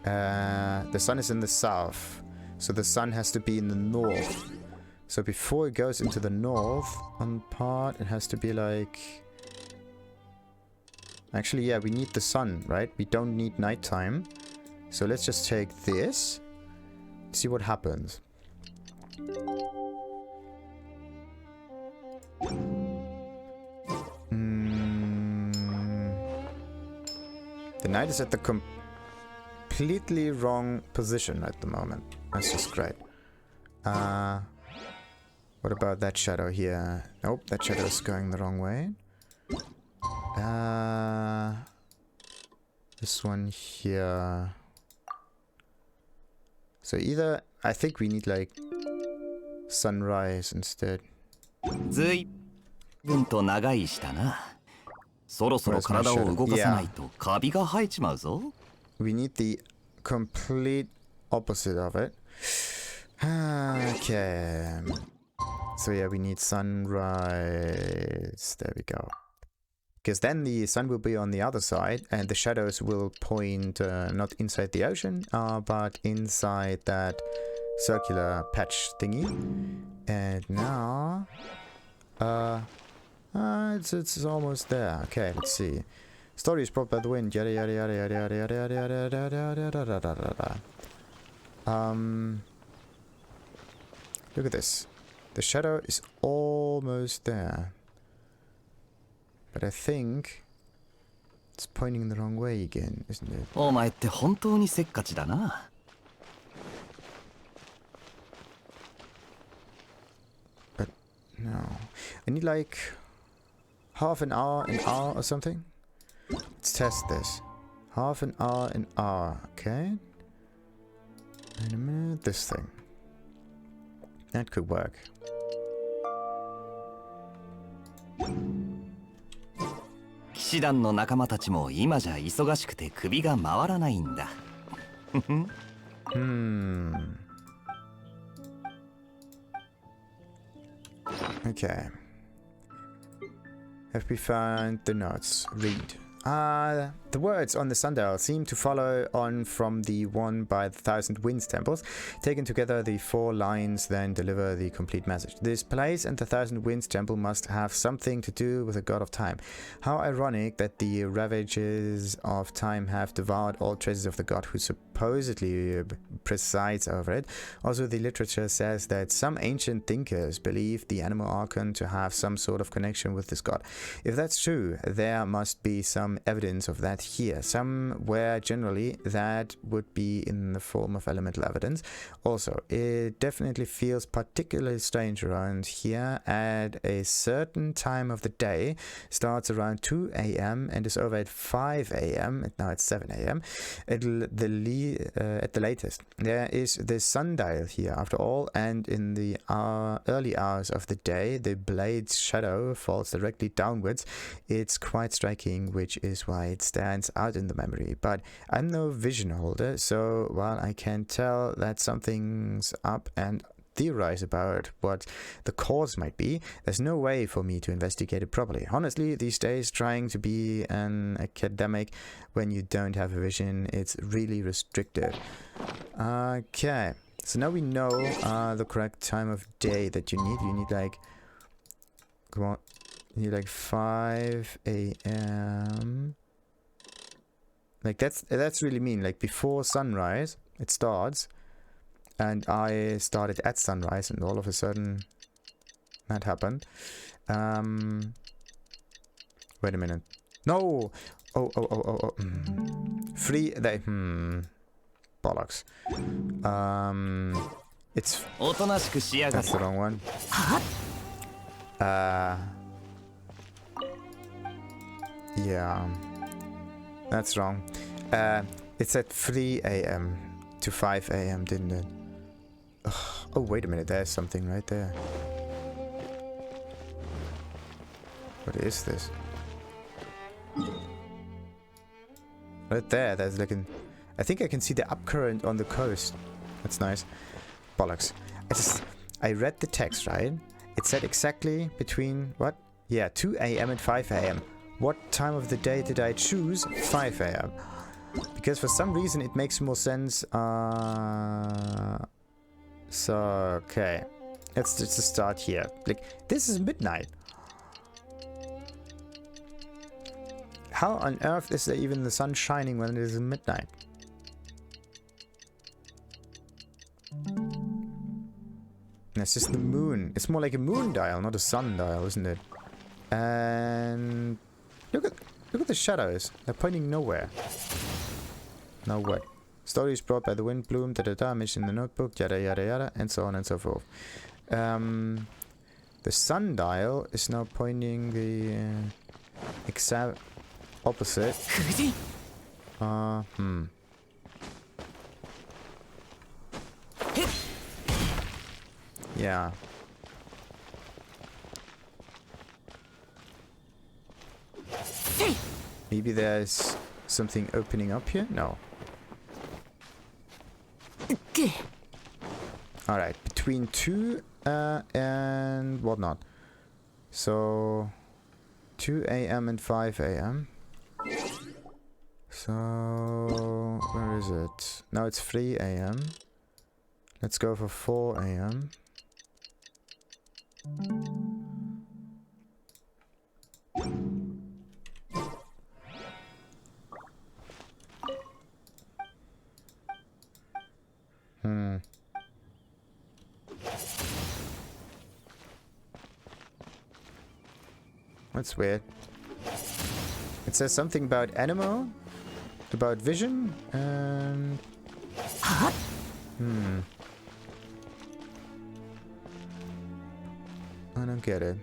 The sun is in the south, so the sun has to be in the north. So before it goes into the north on part, it has to be like... Actually, yeah, we need the sun, right? We don't need nighttime. So let's just take this. See what happens. The night is at the completely wrong position at the moment. That's just great. What about that shadow here? Nope, that shadow is going the wrong way. This one here. So either, I think we need like sunrise instead. 随分と長いしたな。そろそろ体を動かさないとカビが生えちまうぞ。We need the complete opposite of it. Okay. So yeah, we need sunrise. There we go. Because then the sun will be on the other side, and the shadows will point not inside the ocean, but inside that circular patch thingy. And now, it's almost there. Okay, let's see. Story is brought by the wind. Yada yada yada yada yada yada yada yada yada yada yada yada. Look at this. The shadow is almost there. But I think it's pointing the wrong way again, isn't it? お前って本当にせっかちだな。But no. I need like half an hour or something. Let's test this. Half an hour an hour, okay? And a minute, this thing. That could work. 騎士団の仲間たちも今じゃ忙しくて首が回らないんだ。Okay. Have we found the notes? Read. The words on the Sundial seem to follow on from the one by the Thousand Winds temples. Taken together, the 4 lines then deliver the complete message. This place and the Thousand Winds temple must have something to do with the god of time. How ironic that the ravages of time have devoured all traces of the god who supposedly presides over it. Also, the literature says that some ancient thinkers believe the Animal Archon to have some sort of connection with this god. If that's true, there must be some evidence of that here. Somewhere generally that would be in the form of elemental evidence. Also, it definitely feels particularly strange around here at a certain time of the day. Starts around 2 a.m. and is over at 5 a.m. and now it's 7 a.m. at the latest. There is the sundial here after all, and in the early hours of the day the blade's shadow falls directly downwards. It's quite striking, which is why it stands out in the memory. But I'm no vision holder, so while I can tell that something's up and theorize about what the cause might be, there's no way for me to investigate it properly. Honestly, these days, trying to be an academic when you don't have a vision, it's really restrictive. Okay, so now we know the correct time of day that you need. You need like, come on, you need like 5 a.m. Like that's really mean. Like before sunrise, it starts. And I started at sunrise, and all of a sudden that happened. Wait a minute. No! Oh. Free... Bollocks. It's... That's the wrong one. Yeah. That's wrong. It's at 3 a.m. to 5 a.m., didn't it? Oh, wait a minute, there's something right there. What is this? Right there, there's like an... I think I can see the upcurrent on the coast. That's nice. Bollocks. I read the text, right? It said exactly between, what? Yeah, 2 a.m. and 5 a.m. What time of the day did I choose? 5 a.m. Because for some reason it makes more sense. So, okay. Let's just start here. Like, this is midnight. How on earth is there even the sun shining when it is midnight? And it's just the moon. It's more like a moon dial, not a sun dial, isn't it? And look at the shadows. They're pointing nowhere. Now what? Stories brought by the wind bloom, mission in the notebook, yada yada yada, and so on and so forth. The sundial is now pointing the exact opposite. Yeah. Maybe there's something opening up here? No. Alright, between 2 and whatnot. So 2 AM and 5 AM. So where is it? Now it's 3 AM. Let's go for 4 AM. That's weird. It says something about animal, about vision, and... I don't get it.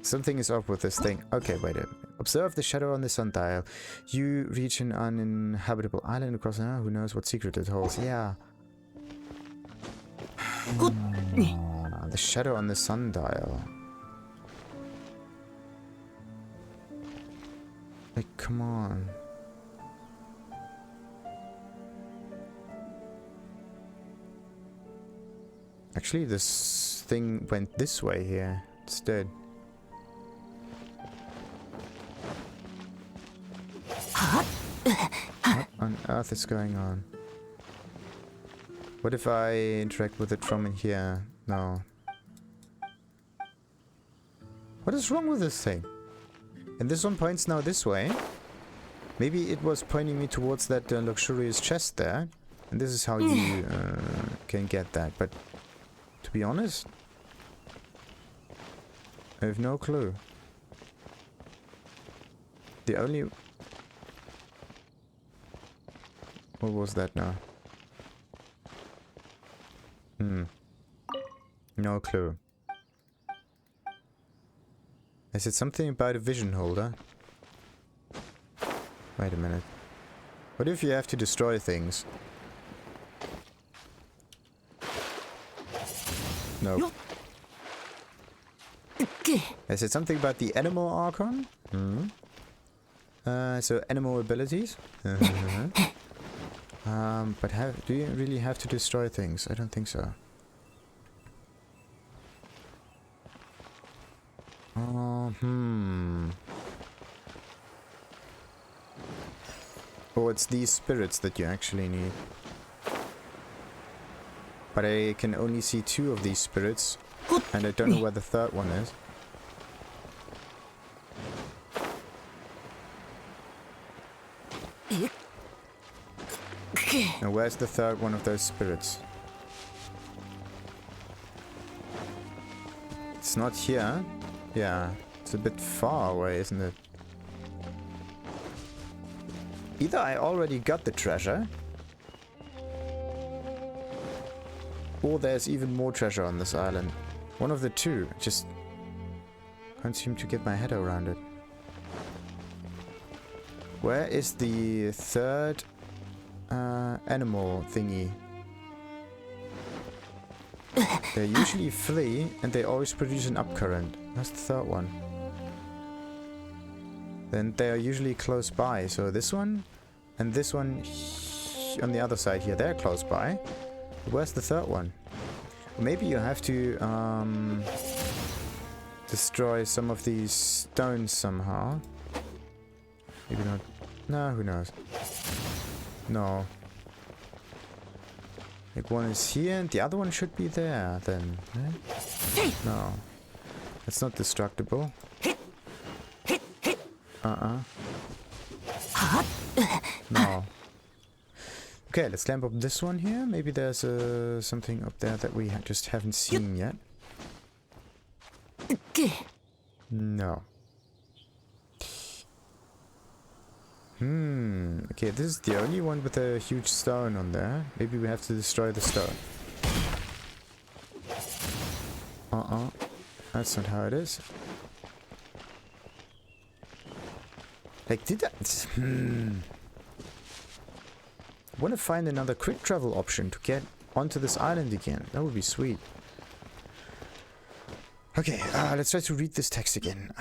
Something is up with this thing. Okay, wait a minute. Observe the shadow on the sundial. You reach an uninhabitable island across an hour. Who knows what secret it holds? Yeah. The shadow on the sundial. Like, come on. Actually, this thing went this way here instead. What on earth is going on? What if I interact with it from in here? No. What is wrong with this thing? And this one points now this way. Maybe it was pointing me towards that luxurious chest there. And this is how you can get that. But to be honest, I have no clue. The only... What was that now? No clue. I said something about a vision holder. Wait a minute. What if you have to destroy things? No. I said something about the animal archon. So animal abilities. But do you really have to destroy things? I don't think so. Oh, it's these spirits that you actually need. But I can only see 2 of these spirits, and I don't know where the third one is. Now where's the third one of those spirits? It's not here. Yeah, it's a bit far away, isn't it? Either I already got the treasure, or there's even more treasure on this island. One of the two. Just can't seem to get my head around it. Where is the third animal thingy? They're usually free and they always produce an upcurrent. That's the third one. Then they are usually close by. So this one and this one on the other side here, they're close by. Where's the third one? Maybe you have to destroy some of these stones somehow. Maybe not. No, who knows? No. Like one is here and the other one should be there then. Eh? No. It's not destructible. No. Okay, let's clamp up this one here. Maybe there's something up there that we just haven't seen yet. No. Okay, this is the only one with a huge stone on there. Maybe we have to destroy the stone. That's not how it is. Like, did I... I want to find another quick travel option to get onto this island again. That would be sweet. Okay, let's try to read this text again.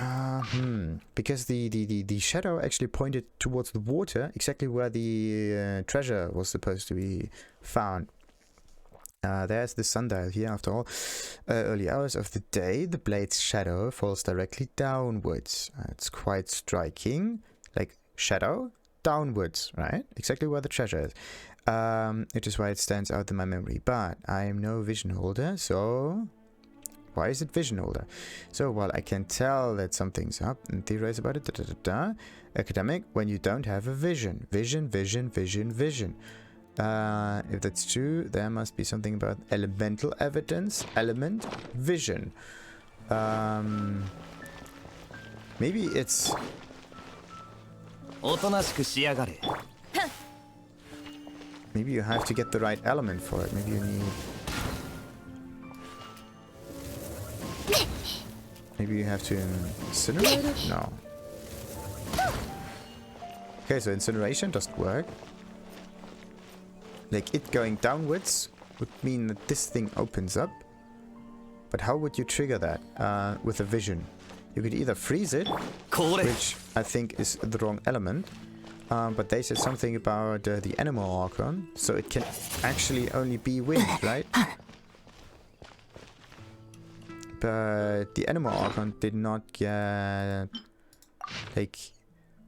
Because the shadow actually pointed towards the water, exactly where the treasure was supposed to be found. There's the sundial here, after all. Early hours of the day, the blade's shadow falls directly downwards. It's quite striking. Like, shadow downwards, right? Exactly where the treasure is. It is why it stands out in my memory. But I am no vision holder, so... Why is it vision holder? So, well, I can tell that something's up and theorize about it. Academic, when you don't have a vision. Vision. If that's true, there must be something about elemental evidence. Element, vision. Maybe it's... Maybe you have to get the right element for it. Maybe you need... Maybe you have to incinerate it? No. Okay, so incineration doesn't work. Like, it going downwards would mean that this thing opens up. But how would you trigger that with a vision? You could either freeze it, which I think is the wrong element. But they said something about the animal archon, so it can actually only be wind, right? But the animal archon did not get like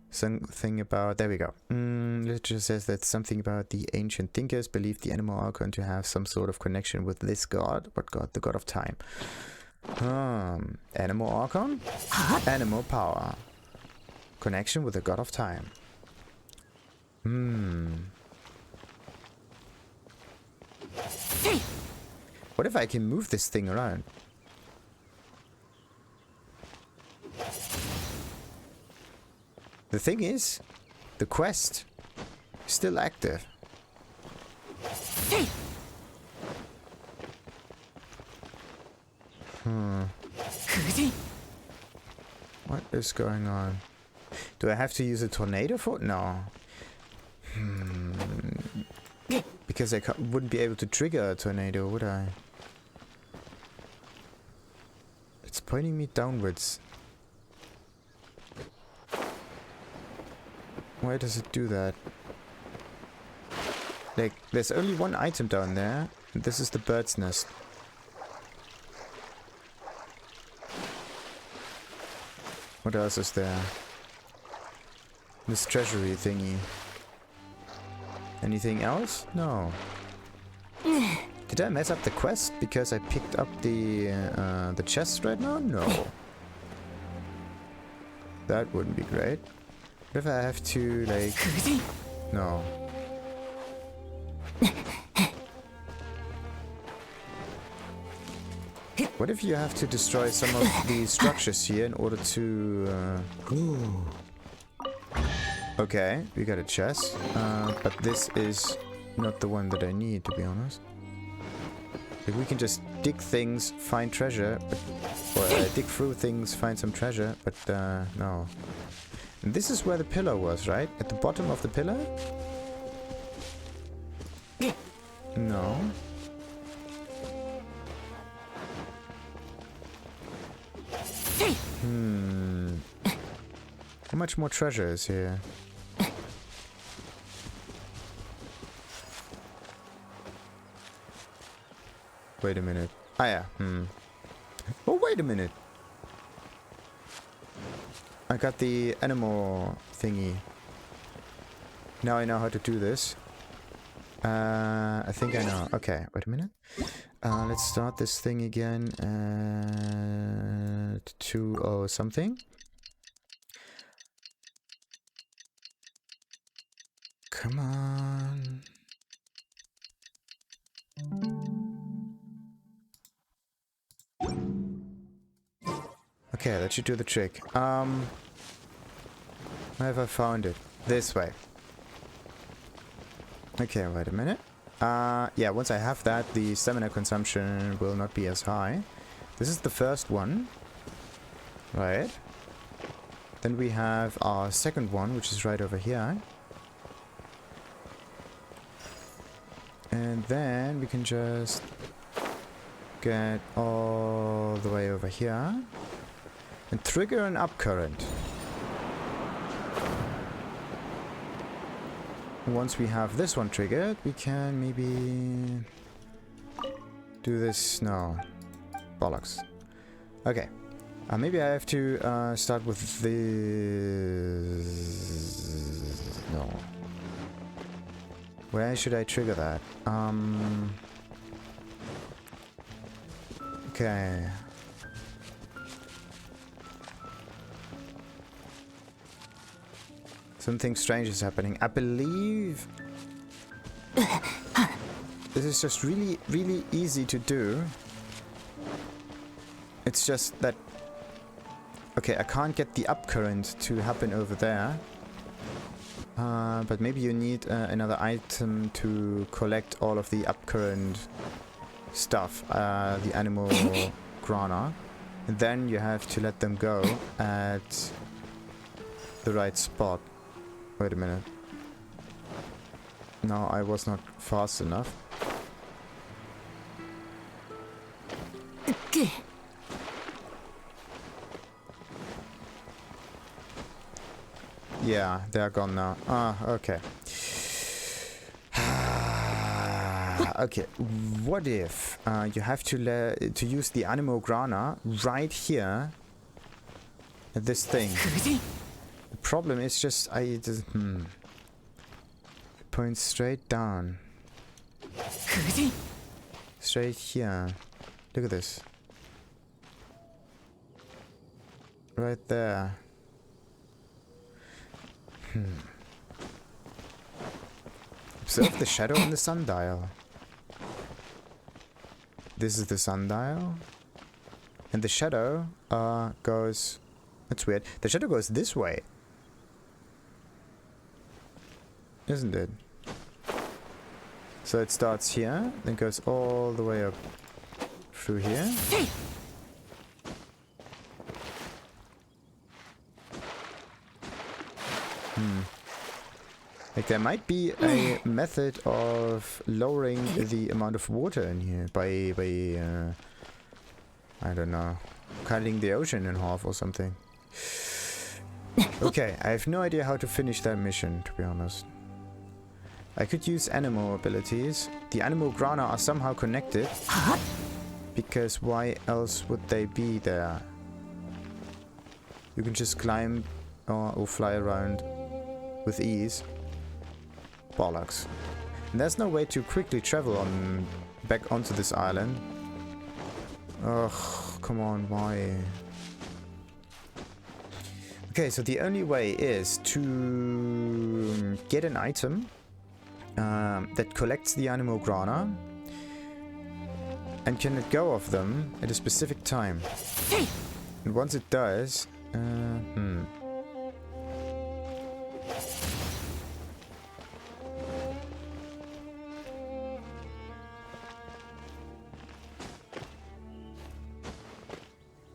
something about... There we go. Literature says that something about the ancient thinkers believed the animal archon to have some sort of connection with this god. What god? The god of time. Animal archon? Animal power. Connection with the god of time. What if I can move this thing around? The thing is, the quest is still active. What is going on? Do I have to use a tornado for it? No. Because I wouldn't be able to trigger a tornado, would I? It's pointing me downwards. Why does it do that? Like, there's only one item down there, and this is the bird's nest. What else is there? This treasury thingy. Anything else? No. Did I mess up the quest because I picked up the chest right now? No. That wouldn't be great. What if I have to, like... No. What if you have to destroy some of the structures here in order to... Okay, we got a chest. But this is not the one that I need, to be honest. Like, we can just dig things, find treasure, but, or dig through things, find some treasure, but no. And this is where the pillar was, right? At the bottom of the pillar? No. How much more treasure is here? Wait a minute. Ah, yeah. Oh, wait a minute. I got the animal thingy. Now I know how to do this. I think I know. Okay, wait a minute. Let's start this thing again at 2:00 something. Come on. Okay, that should do the trick. Where have I found it? This way. Okay, wait a minute. Yeah, once I have that, the stamina consumption will not be as high. This is the first one. Right. Then we have our second one, which is right over here. And then we can just get all the way over here and trigger an upcurrent. Once we have this one triggered, we can maybe do this. No. Bollocks. Okay. Maybe I have to start with this. No. Where should I trigger that? Okay. Something strange is happening. I believe this is just really, really easy to do. It's just that... Okay, I can't get the upcurrent to happen over there. But maybe you need another item to collect all of the upcurrent stuff. The animal grana. And then you have to let them go at the right spot. Wait a minute. No, I was not fast enough. Yeah, they're gone now. Ah, okay. Okay, what if you have to use the Anemo Grana right here at this thing? The problem is just It points straight down. Straight here. Look at this. Right there. Observe the shadow in the sundial. This is the sundial. And the shadow goes... That's weird. The shadow goes this way. Isn't it? So it starts here, then goes all the way up through here. Like there might be a method of lowering the amount of water in here by I don't know, cutting the ocean in half or something. Okay, I have no idea how to finish that mission, to be honest. I could use animal abilities. The animal grana are somehow connected. Because why else would they be there? You can just climb or fly around with ease. Bollocks. And there's no way to quickly travel back onto this island. Ugh, come on, why? Okay, so the only way is to get an item that collects the animal grana and can let go of them at a specific time. And once it does,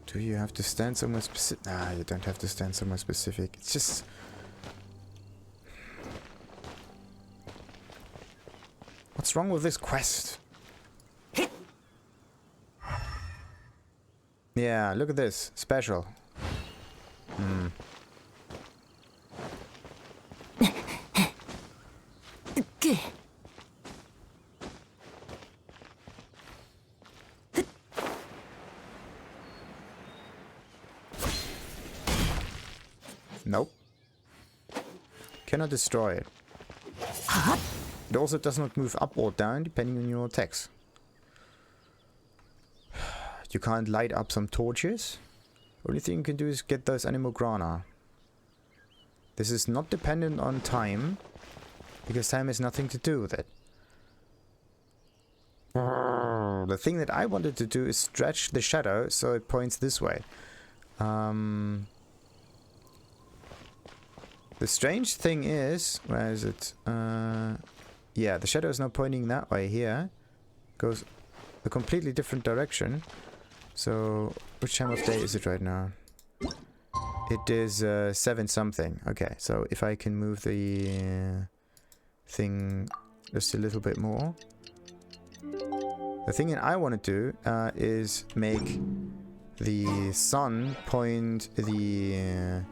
do you have to stand somewhere specific? Nah, you don't have to stand somewhere specific. It's just... What's wrong with this quest? Yeah, look at this. Special. Nope. Cannot destroy it. It also does not move up or down depending on your attacks. You can't light up some torches. Only thing you can do is get those animal grana. This is not dependent on time, because time has nothing to do with it. The thing that I wanted to do is stretch the shadow so it points this way. The strange thing is, where is it? Yeah, the shadow is now pointing that way here. Goes a completely different direction. So, which time of day is it right now? It is 7 something. Okay, so if I can move the thing just a little bit more. The thing that I want to do is make the sun point the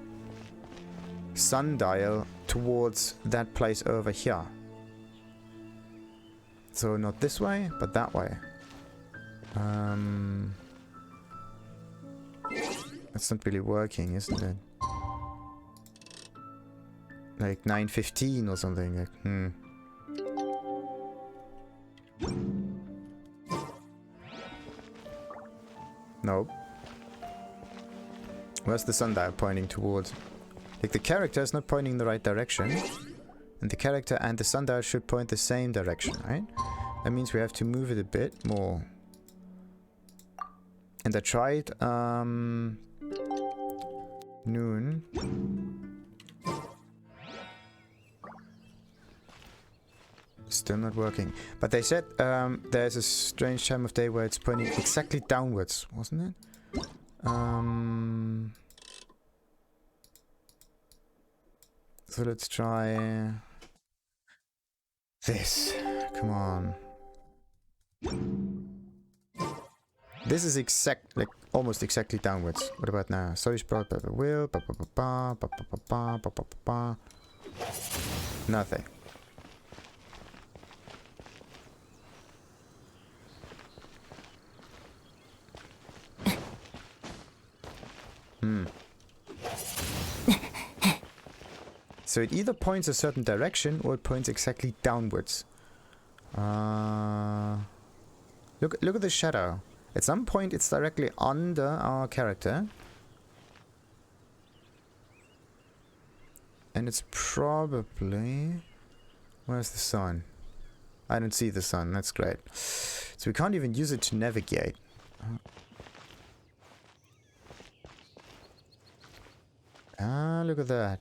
sundial towards that place over here. So not this way, but that way. That's not really working, isn't it? Like 9:15 or something. Like, Nope. Where's the sundial pointing towards? Like, the character is not pointing in the right direction. And the character and the sundial should point the same direction, right? That means we have to move it a bit more. And I tried, noon. Still not working. But they said there's a strange time of day where it's pointing exactly downwards, wasn't it? So let's try this. Come on. This is like almost exactly downwards. What about now? Sorry, brought by the will. Nothing. So it either points a certain direction or it points exactly downwards. Look at the shadow. At some point it's directly under our character. And it's probably... Where's the sun? I don't see the sun, that's great. So we can't even use it to navigate. Look at that.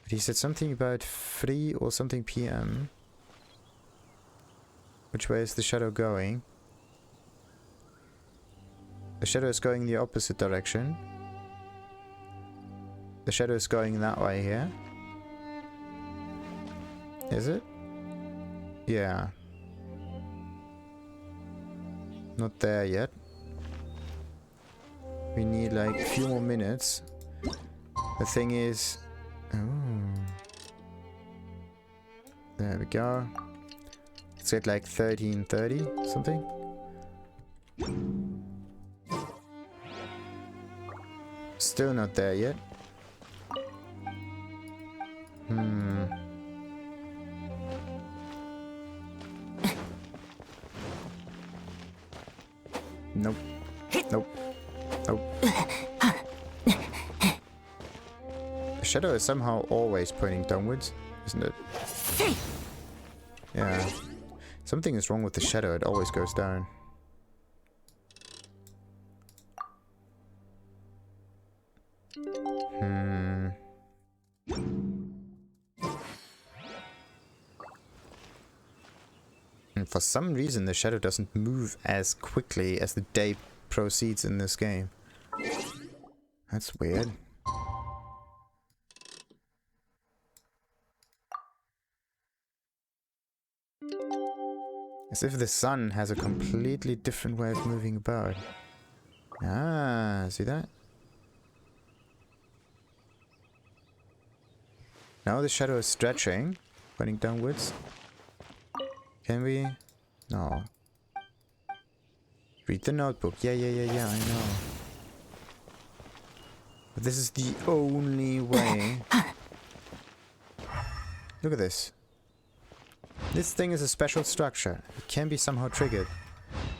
He said something about 3 or something PM. Which way is the shadow going? The shadow is going the opposite direction. The shadow is going that way here. Is it? Yeah. Not there yet. We need like a few more minutes. The thing is... Oh. There we go. It's at like 13:30 something. Still not there yet. Nope. Nope. Nope. The shadow is somehow always pointing downwards, isn't it? Yeah. Something is wrong with the shadow, it always goes down. And for some reason the shadow doesn't move as quickly as the day proceeds in this game. That's weird. As if the sun has a completely different way of moving about. Ah, see that? Now the shadow is stretching, pointing downwards. Can we? No. Read the notebook. Yeah, I know. But this is the only way. Look at this. This thing is a special structure. It can be somehow triggered.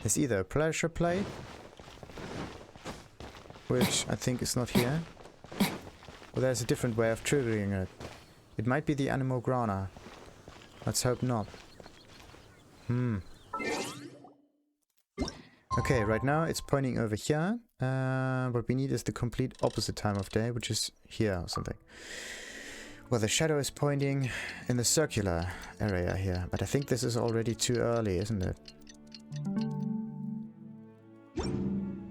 There's either a pressure plate, which I think is not here, or there's a different way of triggering it. It might be the Anemocule. Let's hope not. Okay, right now it's pointing over here. What we need is the complete opposite time of day, which is here or something. Well, the shadow is pointing in the circular area here, but I think this is already too early, isn't it?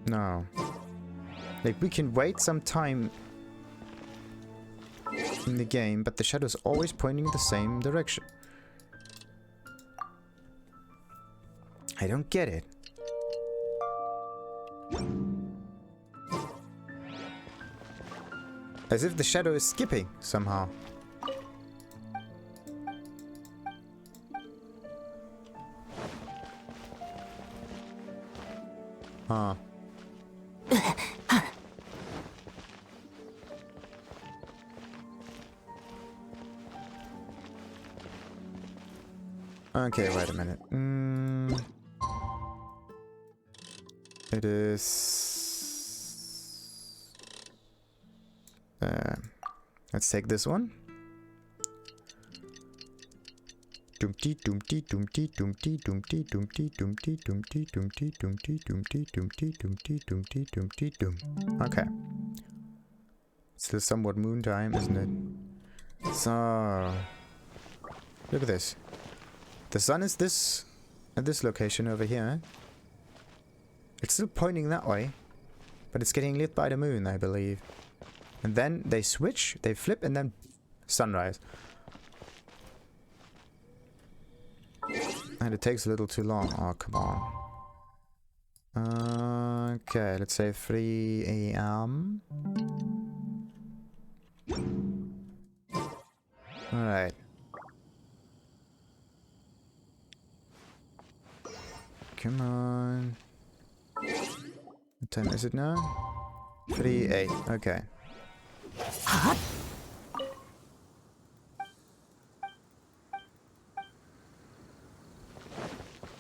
No. Like, we can wait some time in the game, but the shadow is always pointing in the same direction. I don't get it. As if the shadow is skipping somehow. Huh. Okay, wait a minute. It is... let's take this one. Dumpty dumpty dumpty dumpty dumpty dumpty dumpty dumpty dumpty dumpty dumpty dumpty dumpty dumpty dumpty dum. Okay. Still somewhat moon time, isn't it? So look at this. The sun is this at this location over here. It's still pointing that way, but it's getting lit by the moon, I believe. And then they switch, they flip, and then sunrise. And it takes a little too long. Oh, come on. Okay, let's say 3 a.m. Alright. Come on. What time is it now? 3:08. Okay.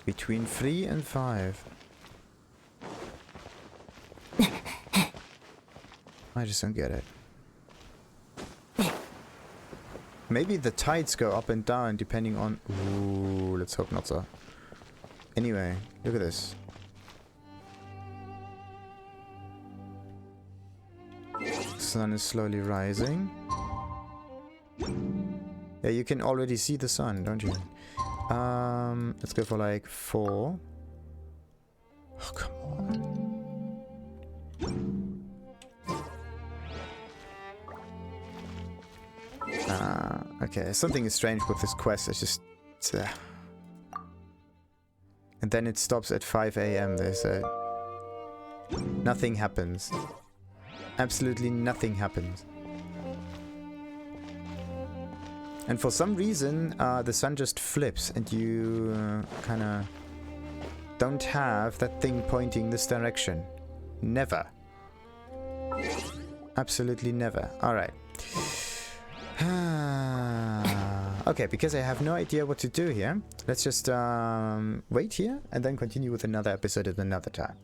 Between 3 and 5. I just don't get it. Maybe the tides go up and down depending on... Ooh, let's hope not so. Anyway, look at this. Sun is slowly rising. Yeah, you can already see the sun, don't you? Let's go for like 4. Oh, come on. Okay, something is strange with this quest. It's just... And then it stops at 5 a.m. they say. Nothing happens. Absolutely nothing happens. And for some reason, the sun just flips and you kind of don't have that thing pointing this direction. Never. Absolutely never. Alright. Okay, because I have no idea what to do here, let's just wait here and then continue with another episode at another time.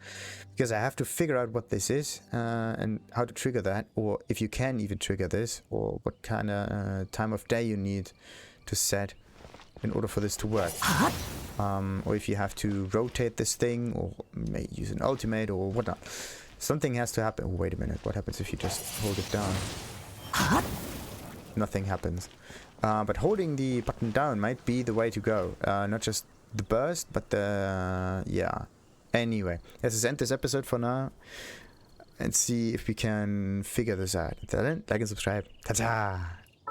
Because I have to figure out what this is and how to trigger that, or if you can even trigger this, or what kind of time of day you need to set in order for this to work. Or if you have to rotate this thing, or may use an ultimate or whatnot. Something has to happen. Oh, wait a minute, what happens if you just hold it down? Nothing happens. But holding the button down might be the way to go. Not just the burst, but the... yeah. Anyway, let's just end this episode for now. And see if we can figure this out. Until then, like and subscribe. Ta-ta!